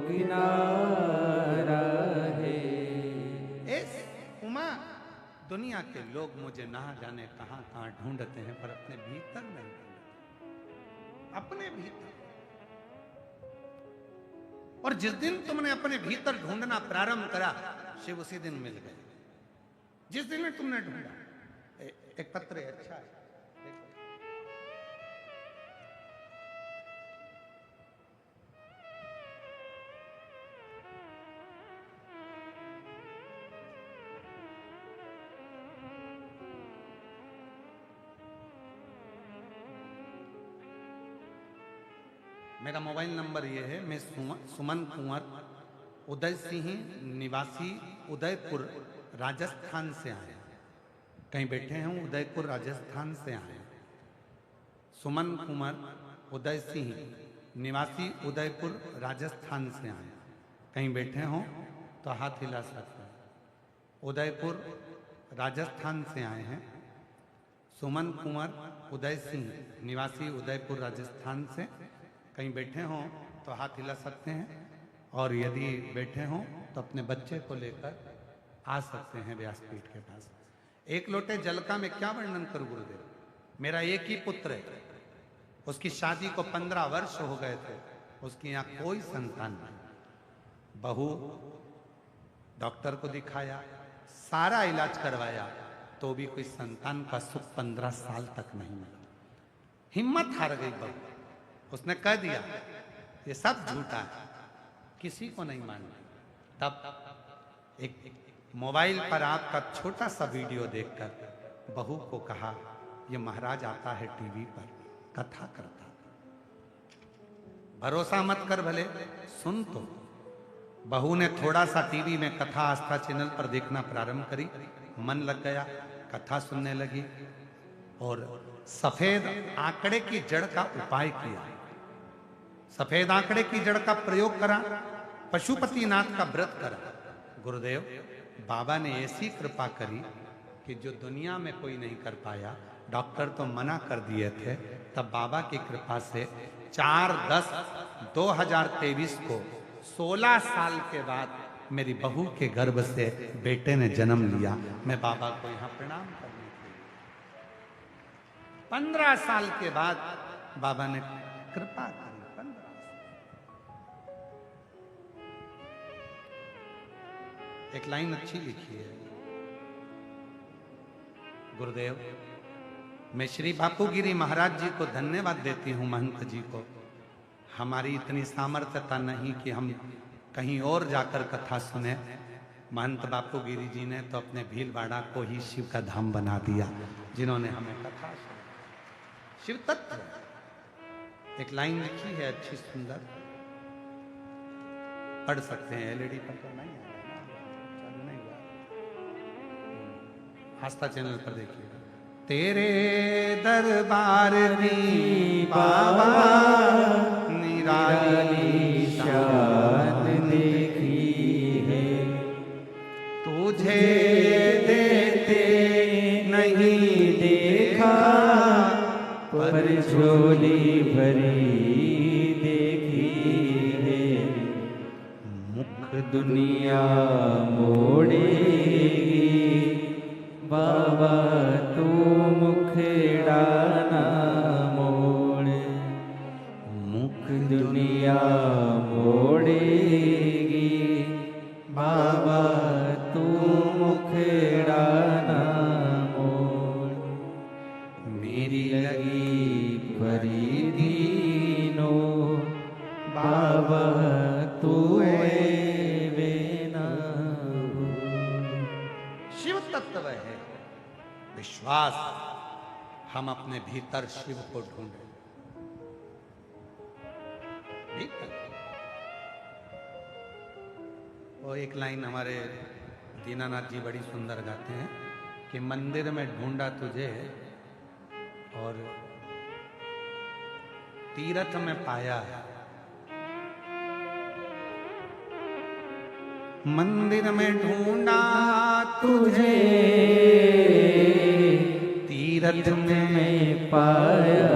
किनारा है। इस उमा दुनिया के लोग मुझे ना जाने कहां कहां ढूंढते हैं, पर अपने भीतर नहीं ढूंढते, अपने भीतर। और जिस दिन तुमने अपने भीतर ढूंढना प्रारंभ करा, शिव उसी दिन मिल गए। जिस दिन में तुमने ढूंढा। एक पत्र है, अच्छा है, देखो। मेरा मोबाइल नंबर ये है। मैं सुमन कुंवर उदय सिंह निवासी उदयपुर राजस्थान से आए। कहीं बैठे हैं, उदयपुर राजस्थान से आए। सुमन कुंवर उदय सिंह निवासी उदयपुर राजस्थान से आए। कहीं बैठे हों तो हाथ हिला सकते हैं। उदयपुर राजस्थान से आए हैं। सुमन कुंवर उदय सिंह निवासी उदयपुर राजस्थान से। कहीं बैठे हों तो हाथ हिला सकते हैं, और यदि बैठे हों तो अपने बच्चे को लेकर आ सकते हैं व्यासपीठ के पास। एक लोटे जल का मैं क्या वर्णन करूं गुरुदेव। मेरा एक ही पुत्र है, उसकी शादी को 15 वर्ष हो गए थे, उसकी यहाँ कोई संतान नहीं। बहू डॉक्टर को दिखाया, सारा इलाज करवाया, तो भी कोई संतान का सुख 15 साल तक नहीं मिला। हिम्मत हार गई बहू। उसने कह दिया ये सब झूठा है, किसी को नहीं मानना। तब एक मोबाइल पर आपका छोटा सा वीडियो देखकर बहू को कहा, ये महाराज आता है टीवी पर, कथा करता। भरोसा मत कर, भले सुन तो। बहू ने थोड़ा सा टीवी में कथा आस्था चैनल पर देखना प्रारंभ करी। मन लग गया, कथा सुनने लगी और सफेद आंकड़े की जड़ का उपाय किया। सफेद आंकड़े की जड़ का प्रयोग करा, पशुपतिनाथ का व्रत करा। गुरुदेव बाबा ने ऐसी कृपा करी कि जो दुनिया में कोई नहीं कर पाया। डॉक्टर तो मना कर दिए थे, तब बाबा की कृपा से 4/10/2023 को 16 साल के बाद मेरी बहू के गर्भ से बेटे ने जन्म लिया। मैं बाबा को यहाँ प्रणाम करने के लिए 15 साल के बाद बाबा ने कृपा की। एक लाइन अच्छी लिखी है गुरुदेव। मैं श्री बापूगिरी महाराज जी को धन्यवाद देती हूँ, महंत जी को। हमारी इतनी सामर्थ्यता नहीं कि हम कहीं और जाकर कथा सुने। महंत बापूगिरी जी ने तो अपने भीलवाड़ा को ही शिव का धाम बना दिया, जिन्होंने हमें कथा सुनाई। शिव तत्व एक लाइन लिखी है अच्छी सुंदर, पढ़ सकते हैं। एलईडी पर तो नहीं है, आस्था चैनल पर देखिए। तेरे दरबार में बाबा निराली शान देखी है, तुझे देते नहीं देखा, पर झोली भरी देखी है। मुख दुनिया मोड़ेगी बाबा, तू मुखड़ा ना मोड़। मुख दुनिया मोड़ेगी बाबा, तू मुखड़ा ना मोड़। मेरी लगी फरीदीनो बाबा, तू तत्व है विश्वास। हम अपने भीतर शिव को ढूंढे। वो एक लाइन हमारे दीनानाथ जी बड़ी सुंदर गाते हैं कि मंदिर में ढूंढा तुझे और तीर्थ में पाया। मंदिर में ढूंढा तुझे, तीरथ में पाया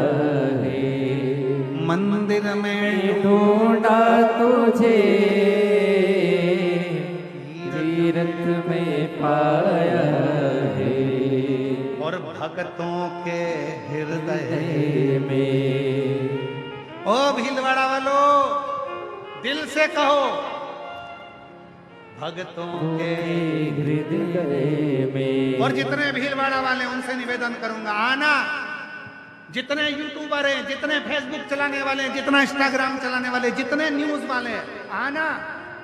है। मंदिर में ढूंढा तुझे, तीरथ में पाया है। और भक्तों के हृदय में। ओ भीलवाड़ा वालों, दिल से कहो, भक्तों के हृदय में। और जितने भीलवाड़ा वाले उनसे निवेदन करूंगा, आना। जितने यूट्यूबर हैं, जितने फेसबुक चलाने वाले हैं, जितना इंस्टाग्राम चलाने वाले, जितने न्यूज वाले हैं, आना।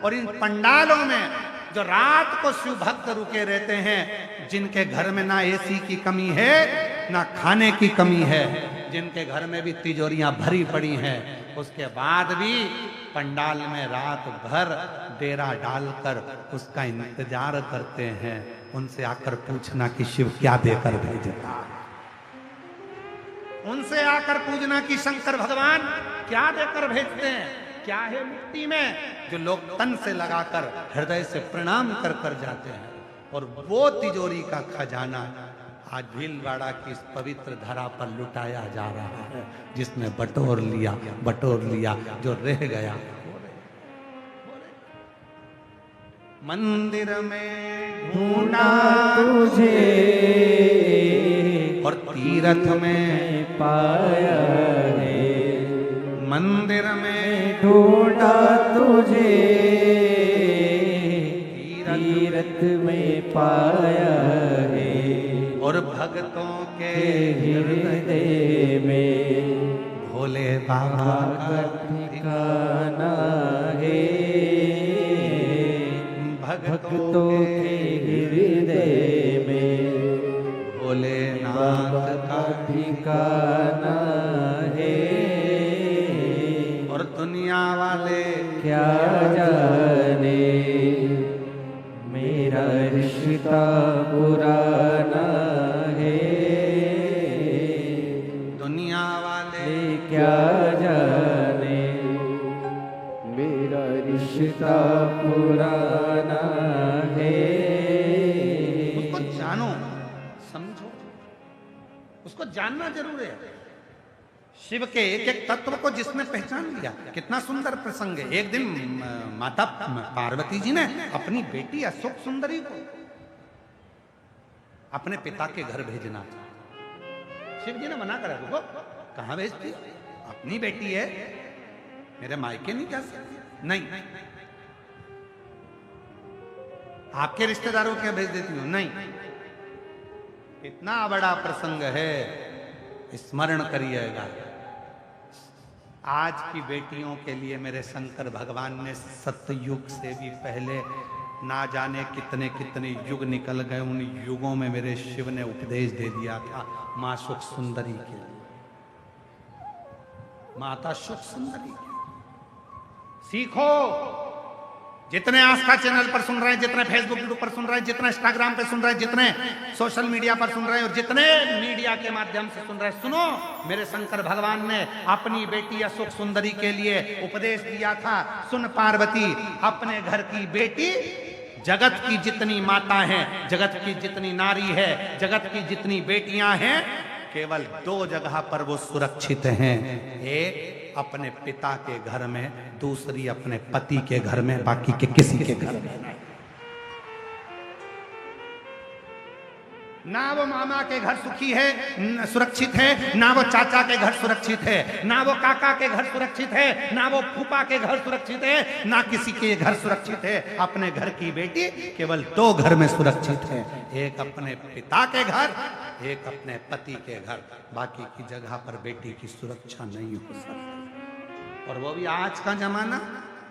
और इन पंडालों में जो रात को शिव भक्त रुके रहते हैं, जिनके घर में ना एसी की कमी है, ना खाने की कमी है, जिनके घर में भी तिजोरियां भरी पड़ी हैं, उसके बाद भी पंडाल में रात भर डेरा डालकर उसका इंतजार करते हैं, उनसे आकर पूछना कि शिव क्या देकर भेजता है। उनसे आकर पूछना कि शंकर भगवान क्या देकर भेजते हैं, क्या है मिट्टी में जो लोग तन से लगाकर हृदय से प्रणाम कर कर जाते हैं। और वो तिजोरी का खजाना आज भीलवाड़ा की इस पवित्र धरा पर लुटाया जा रहा है, जिसने बटोर लिया जो रह गया। मंदिर में ढूंढा तुझे, और तीरथ में पाया है। मंदिर में ढूंढा तुझे, तीरथ में पाया है। और भक्तों के हृदय में भोले बाबा का ठिकाना है। भक्तों के हृदय में भोलेनाथ का ठिकाना है। और दुनिया वाले क्या जाने मेरा रिश्ता पुराना है। दुनिया वाले क्या जाने मेरा रिश्ता पुराना है। उसको जानो, समझो, उसको जानना जरूर है। शिव के एक एक तत्व को जिसने पहचान लिया, कितना सुंदर प्रसंग है। एक दिन माता पार्वती जी ने अपनी बेटी अशोक सुंदरी को अपने पिता के घर भेजना था। शिव जी ने मना करा, रुको, कहां भेजती, अपनी बेटी है, मेरे मायके नहीं जा सकती। नहीं, आपके रिश्तेदारों के भेज देती हूं। नहीं, इतना बड़ा प्रसंग है, स्मरण करिएगा। आज की बेटियों के लिए मेरे शंकर भगवान ने सतयुग से भी पहले ना जाने कितने कितने युग निकल गए, उन युगों में मेरे शिव ने उपदेश दे दिया था मां सुख सुंदरी के लिए, माता सुख सुंदरी के लिए। सीखो, जितने आस्था चैनल पर सुन रहे हैं, जितने फेसबुक पर सुन रहे हैं, जितने इंस्टाग्राम पे सुन रहे हैं, जितने सोशल मीडिया पर सुन रहे हैं और जितने मीडिया के माध्यम से सुन रहे हैं, सुनो, मेरे शंकर भगवान ने अपनी बेटी अशोक सुंदरी के लिए उपदेश दिया था। सुन पार्वती, अपने घर की बेटी, जगत की जितनी माता है, जगत की जितनी नारी है, जगत की जितनी बेटियां हैं, केवल दो जगह पर वो सुरक्षित हैं। एक अपने पिता के घर में, दूसरी अपने पति के घर में, बाकी के किसी के घर में नहीं। ना वो मामा के घर सुखी है, सुरक्षित है, ना वो चाचा के घर सुरक्षित है, ना वो काका के घर सुरक्षित है, ना वो फूफा के घर सुरक्षित है, ना किसी के घर सुरक्षित है। अपने घर की बेटी केवल दो घर में सुरक्षित है, एक अपने पिता के घर, एक अपने पति के घर, बाकी की जगह पर बेटी की सुरक्षा नहीं हो सकती। और वो भी आज का जमाना,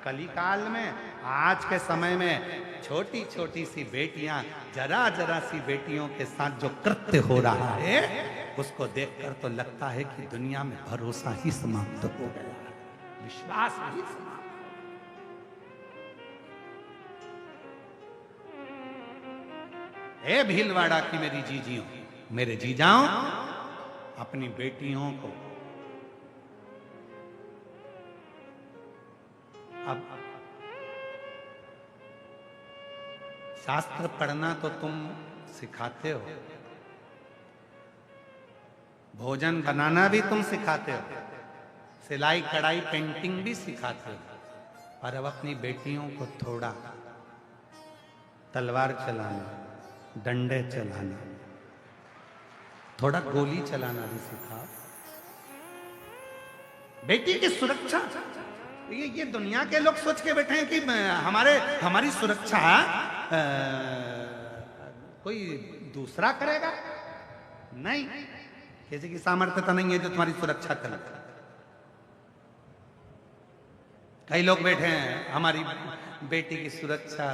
कली काल में, आज के समय में छोटी छोटी सी बेटियां, जरा जरा सी बेटियों के साथ जो कृत्य हो रहा है, उसको देखकर तो लगता है कि दुनिया में भरोसा ही समाप्त हो गया है, विश्वास ही समाप्त। हे भीलवाड़ा की मेरी जीजियों, मेरे जीजाओं, अपनी बेटियों को अब शास्त्र पढ़ना तो तुम सिखाते हो, भोजन बनाना भी तुम सिखाते हो, सिलाई कढ़ाई पेंटिंग भी सिखाते हो, और अब अपनी बेटियों को थोड़ा तलवार चलाना, डंडे चलाना, थोड़ा गोली चलाना भी सिखाओ। बेटी की सुरक्षा, ये दुनिया के लोग सोच के बैठे हैं कि हमारी सुरक्षा कोई दूसरा करेगा। नहीं, किसी की सामर्थ्यता नहीं है जो तुम्हारी सुरक्षा करे। कई लोग बैठे हैं हमारी बेटी की सुरक्षा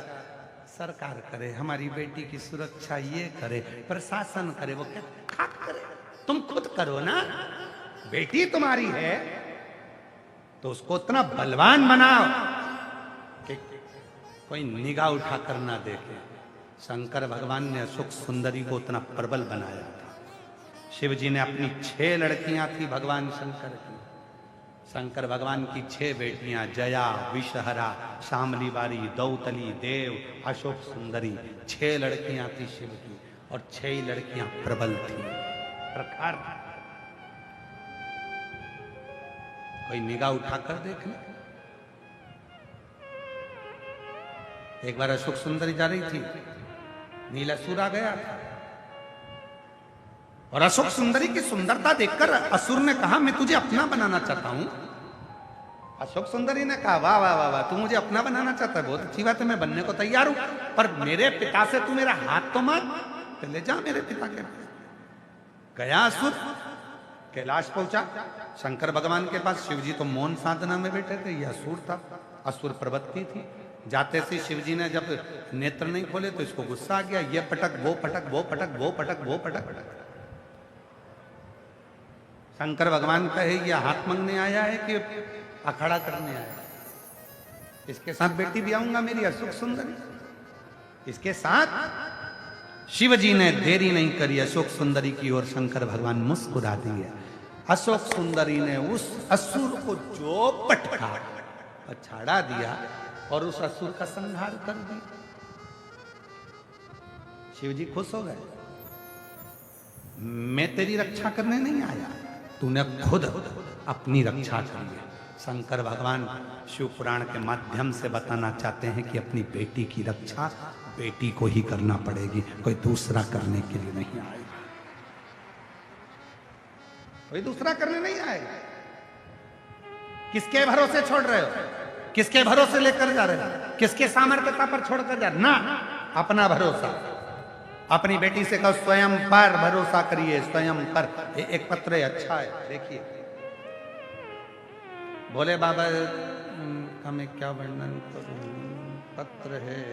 सरकार करे, हमारी बेटी की सुरक्षा ये करे, प्रशासन करे। वो क्या करे? तुम खुद करो ना। बेटी तुम्हारी है तो उसको उतना बलवान बनाओ कि कोई निगाह उठा कर ना देखे। शंकर भगवान ने अशोक सुंदरी को उतना प्रबल बनाया था। शिव जी ने अपनी 6 लड़कियां थी भगवान शंकर की। शंकर भगवान की 6 बेटियां, जया, विषहरा, शामली बारी, दौतली, देव, अशोक सुंदरी, 6 लड़कियां थी शिव की, और 6 ही लड़कियां प्रबल थी, प्रखर। कोई निगाह उठाकर देख ले। एक बार अशोक सुंदरी जा रही थी, नीलासुर आ गया था, और अशोक सुंदरी की सुंदरता देखकर असुर ने कहा मैं तुझे अपना बनाना चाहता हूं। अशोक सुंदरी ने कहा वाह वाह वाह वाह, तू मुझे अपना बनाना चाहता है, बहुत अच्छी बात है, मैं बनने को तैयार हूं, पर मेरे पिता से तू मेरा हाथ तो मांग, पहले जा मेरे पिता के पास। गया असुर, कैलाश पहुंचा शंकर भगवान के पास। शिव जी तो मौन साधना में बैठे थे, यह असुर था, असुर प्रवृत्ति थी। जाते से शिव जी ने जब नेत्र नहीं खोले तो इसको गुस्सा आ गया, ये पटक वो पटक वो पटक वो पटक वो पटक। शंकर भगवान कहे ये हाथ मांगने आया है कि अखाड़ा करने आया है? इसके साथ बेटी भी आऊंगा मेरी अशोक सुंदरी, इसके साथ। शिव जी ने देरी नहीं करी, अशोक सुंदरी की ओर शंकर भगवान मुस्कुरा दिए। अशोक सुंदरी ने उस असुर को जो पटका और छाड़ा दिया और उस असुर का संहार कर दिया। शिव जी खुश हो गए, मैं तेरी रक्षा करने नहीं आया, तूने खुद अपनी रक्षा कर ली। शंकर भगवान शिव पुराण के माध्यम से बताना चाहते हैं कि अपनी बेटी की रक्षा बेटी को ही करना पड़ेगी, कोई दूसरा करने के लिए नहीं आएगा, कोई दूसरा करने नहीं आएगा। किसके भरोसे छोड़ रहे हो? किसके भरोसे लेकर जा रहे हो? किसके सामर्थ्यता पर छोड़कर जा रहे हो? ना, अपना भरोसा। अपनी बेटी से कहो स्वयं पर भरोसा करिए, स्वयं पर। एक पत्र है, अच्छा है, देखिए। भोले बाबा का मैं क्या वर्णन करूं, पत्र है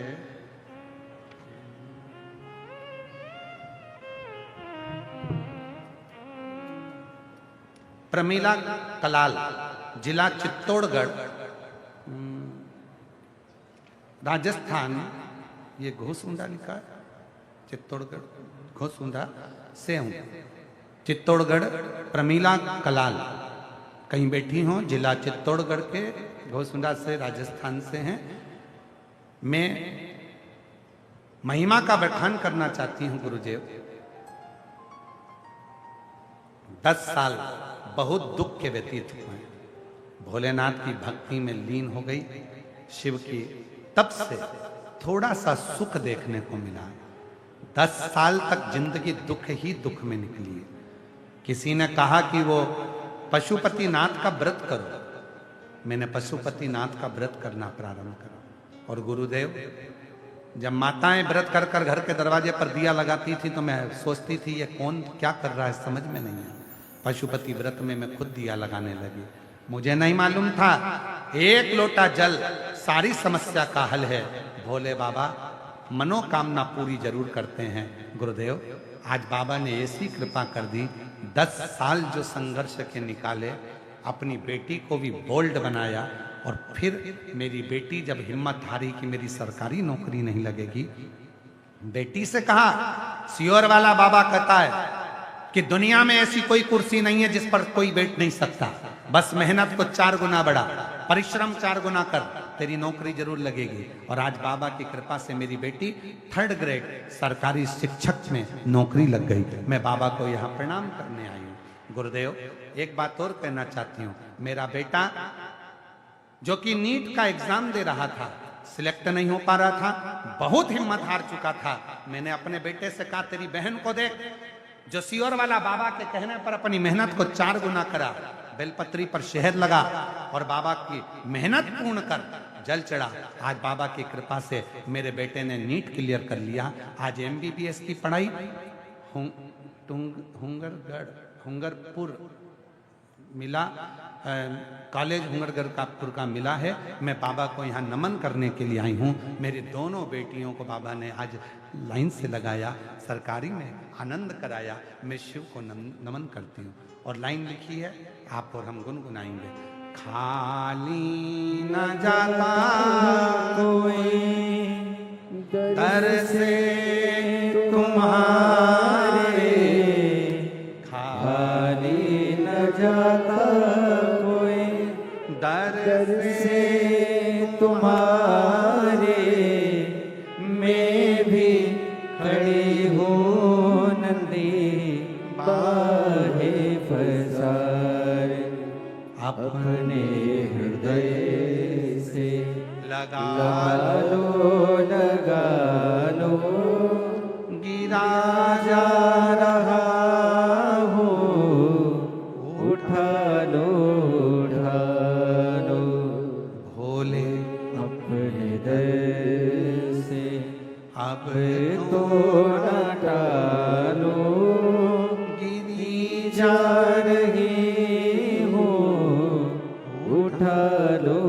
प्रमीला कलाल, जिला चित्तौड़गढ़, राजस्थान। ये घोसुंडा लिखा है, चित्तौड़गढ़ घोसुंडा से हूं। चित्तौड़गढ़ प्रमीला कलाल, कहीं बैठी हो, जिला चित्तौड़गढ़ के घोसुंडा से, राजस्थान से हैं। मैं महिमा का बखान करना चाहती हूं गुरुदेव। 10 साल बहुत दुख के व्यतीत हुए, भोलेनाथ की भक्ति में लीन हो गई शिव की, तब से थोड़ा सा सुख देखने को मिला। 10 साल तक जिंदगी दुख ही दुख में निकली है। किसी ने कहा कि वो पशुपतिनाथ का व्रत करो, मैंने पशुपतिनाथ का व्रत करना प्रारंभ करा। और गुरुदेव, जब माताएं व्रत कर कर घर के दरवाजे पर दिया लगाती थी तो मैं सोचती थी ये कौन क्या कर रहा है, समझ में नहीं है। पशुपति व्रत में मैं खुद दिया लगाने लगी। मुझे नहीं मालूम था 1 लोटा जल सारी समस्या का हल है। भोले बाबा मनोकामना पूरी जरूर करते हैं। गुरुदेव, आज बाबा ने ऐसी कृपा कर दी, 10 साल जो संघर्ष के निकाले, अपनी बेटी को भी बोल्ड बनाया। और फिर मेरी बेटी जब हिम्मत हारी कि मेरी सरकारी नौकरी नहीं लगेगी, बेटी से कहा, सियोर वाला बाबा कहता है कि दुनिया में ऐसी कोई कुर्सी नहीं है जिस पर कोई बैठ नहीं सकता, बस मेहनत को 4 गुना बढ़ा, परिश्रम 4 गुना कर, तेरी नौकरी जरूर लगेगी। और आज बाबा की कृपा से मेरी बेटी 3rd ग्रेड सरकारी शिक्षक में नौकरी लग गई। मैं बाबा को यहाँ प्रणाम करने आई हूँ। गुरुदेव, एक बात और कहना चाहती हूँ, मेरा बेटा जो कि नीट का एग्जाम दे रहा था, सिलेक्ट नहीं हो पा रहा था, बहुत हिम्मत हार चुका था। मैंने अपने बेटे से कहा, तेरी बहन को देख, जो सीहोर वाला बाबा के कहने पर अपनी मेहनत को 4 गुना करा, बेलपत्री पर शहद लगा और बाबा की मेहनत पूर्ण कर जल चढ़ा। आज बाबा की कृपा से मेरे बेटे ने नीट क्लियर कर लिया। आज MBBS की पढ़ाई हुंगरपुर मिला, कॉलेज हुंगरपुर का मिला है। मैं बाबा को यहाँ नमन करने के लिए आई हूँ। मेरी दोनों बेटियों को बाबा ने आज लाइन से लगाया, सरकारी में आनंद कराया। मैं शिव को नमन करती हूँ। और लाइन लिखी है, आप और हम गुनगुनाएंगे। खाली न जाता कोई दर से तुम्हारे, खाली न जाता कोई दर से तुम्हारे, मैं भी खड़ी हूँ नंदी बाहे फसाए, अपने हृदय से लगा लो, गिरा जा रहा हो, उठा लो भोले अपने दर से, अब तो न टालो, गिरी जा रही हो, उठा लो।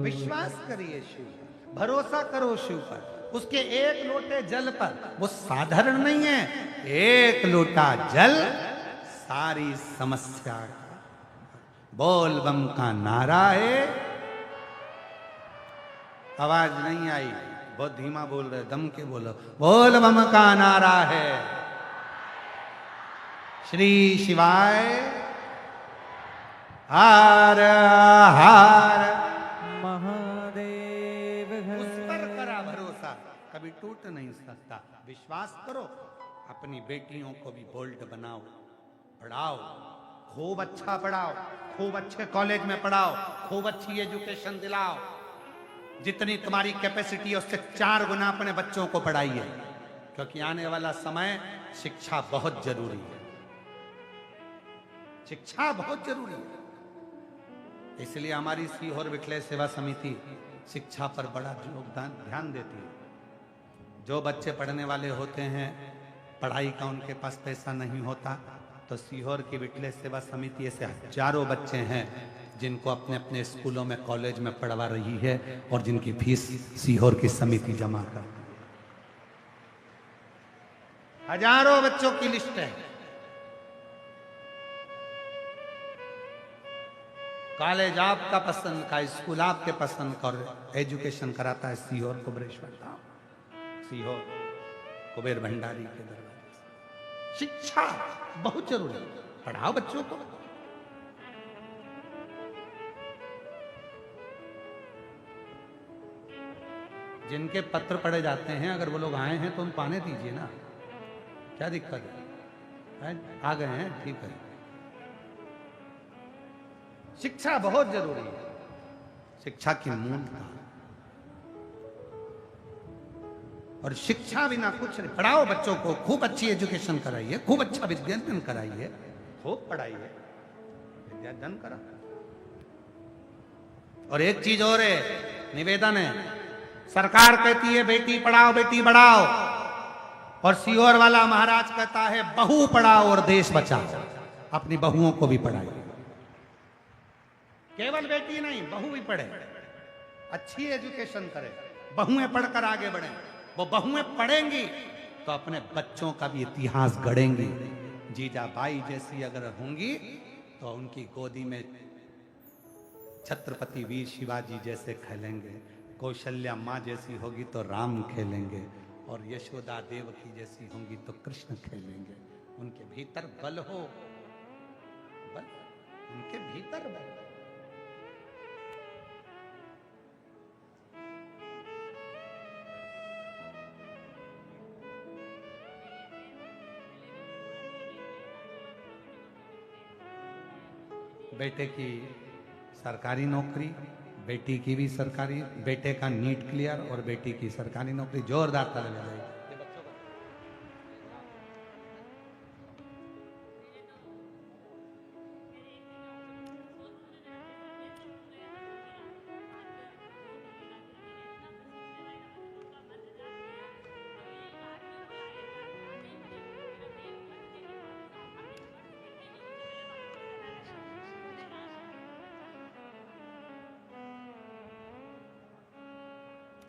विश्वास करिए शिव, भरोसा करो शिव पर, उसके एक लोटे जल पर। वो साधारण नहीं है, एक लोटा जल सारी समस्या का। बोल बम का नारा है। आवाज नहीं आई, बहुत धीमा बोल रहे, दम के बोलो। बोल बम का नारा है। श्री शिवाय हर हर महादेव। उस पर करा भरोसा, कभी टूट नहीं सकता। विश्वास करो, अपनी बेटियों को भी बोल्ड बनाओ, पढ़ाओ, खूब अच्छा पढ़ाओ, खूब अच्छे कॉलेज में पढ़ाओ, खूब अच्छी एजुकेशन दिलाओ। जितनी तुम्हारी कैपेसिटी है उससे 4 गुना अपने बच्चों को पढ़ाइए, क्योंकि आने वाला समय शिक्षा बहुत जरूरी है। शिक्षा बहुत जरूरी है। इसलिए हमारी सीहोर विठले सेवा समिति शिक्षा पर बड़ा योगदान ध्यान देती है। जो बच्चे पढ़ने वाले होते हैं, पढ़ाई का उनके पास पैसा नहीं होता, तो सीहोर की विठले सेवा समिति ऐसे हजारों बच्चे हैं जिनको अपने अपने स्कूलों में, कॉलेज में पढ़वा रही है और जिनकी फीस सीहोर की समिति जमा करती है। हजारों बच्चों की लिस्ट है। कॉलेज आपका पसंद का, स्कूल आपके पसंद का, और एजुकेशन कराता है सीहोर कुबेरेश्वर धाम, सीहोर कुबेर भंडारी के दरबार से। शिक्षा बहुत जरूरी है, पढ़ाओ बच्चों को। जिनके पत्र पढ़े जाते हैं, अगर वो लोग आए हैं तो उनको आने दीजिए ना, क्या दिक्कत है? आ गए हैं, ठीक है। शिक्षा बहुत जरूरी है, शिक्षा की मूलता। और शिक्षा बिना कुछ नहीं। पढ़ाओ बच्चों को, खूब अच्छी एजुकेशन कराइए, खूब अच्छा विद्यादान कराइए, खूब पढ़ाइए, विद्यादान करा। और एक चीज और है, निवेदन है, सरकार कहती है बेटी पढ़ाओ बेटी बढ़ाओ, और सीहोर वाला महाराज कहता है बहू पढ़ाओ और देश बचाओ। अपनी बहुओं को भी पढ़ाइए, केवल बेटी नहीं, बहू भी पढ़े, अच्छी एजुकेशन करे, बहुएं पढ़कर आगे बढ़े। वो बहुएं पढ़ेंगी तो अपने बच्चों का भी इतिहास गढ़ेंगी। जीजाबाई जैसी अगर होंगी तो उनकी गोदी में छत्रपति वीर शिवाजी जैसे खेलेंगे, कौशल्या माँ जैसी होगी तो राम खेलेंगे, और यशोदा देवकी जैसी होंगी तो कृष्ण खेलेंगे। उनके भीतर बल हो, बल, उनके भीतर बल। बेटे की सरकारी नौकरी, बेटी की भी सरकारी, बेटे का नीट क्लियर और बेटी की सरकारी नौकरी। जोरदार ताली बजाइए।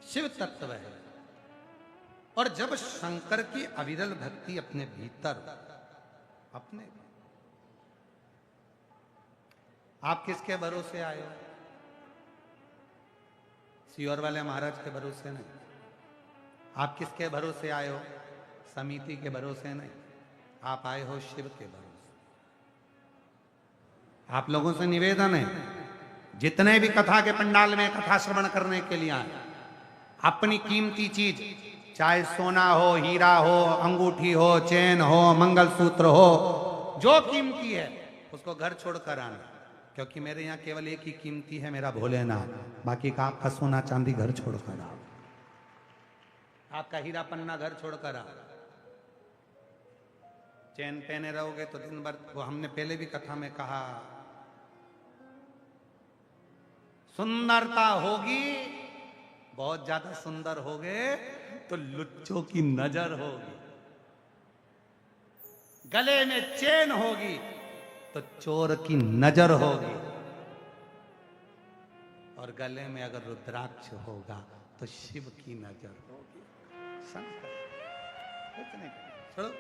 शिव तत्व है। और जब शंकर की अविरल भक्ति अपने भीतर, अपने, आप किसके भरोसे आए हो? सियोर वाले महाराज के भरोसे नहीं। आप किसके भरोसे आए हो? समिति के भरोसे नहीं। आप आए हो शिव के भरोसे। आप लोगों से निवेदन है, जितने भी कथा के पंडाल में कथा श्रवण करने के लिए आए, अपनी कीमती चीज, चाहे सोना हो, हीरा हो, अंगूठी हो, चैन हो, मंगलसूत्र हो, जो कीमती है उसको घर छोड़कर आना। क्योंकि मेरे यहाँ केवल एक ही कीमती है, मेरा भोलेनाथ। बाकी का आपका सोना चांदी घर छोड़कर आओ, आपका हीरा पन्ना घर छोड़कर आओ। चैन पहने रहोगे तो दिन भर, वो हमने पहले भी कथा में कहा, सुंदरता होगी, बहुत ज्यादा सुंदर होगे तो लुच्चों की नजर होगी। गले में चेन होगी तो चोर की नजर होगी। और गले में अगर रुद्राक्ष होगा तो शिव की नजर होगी। शंकर, इतने छोड़ो।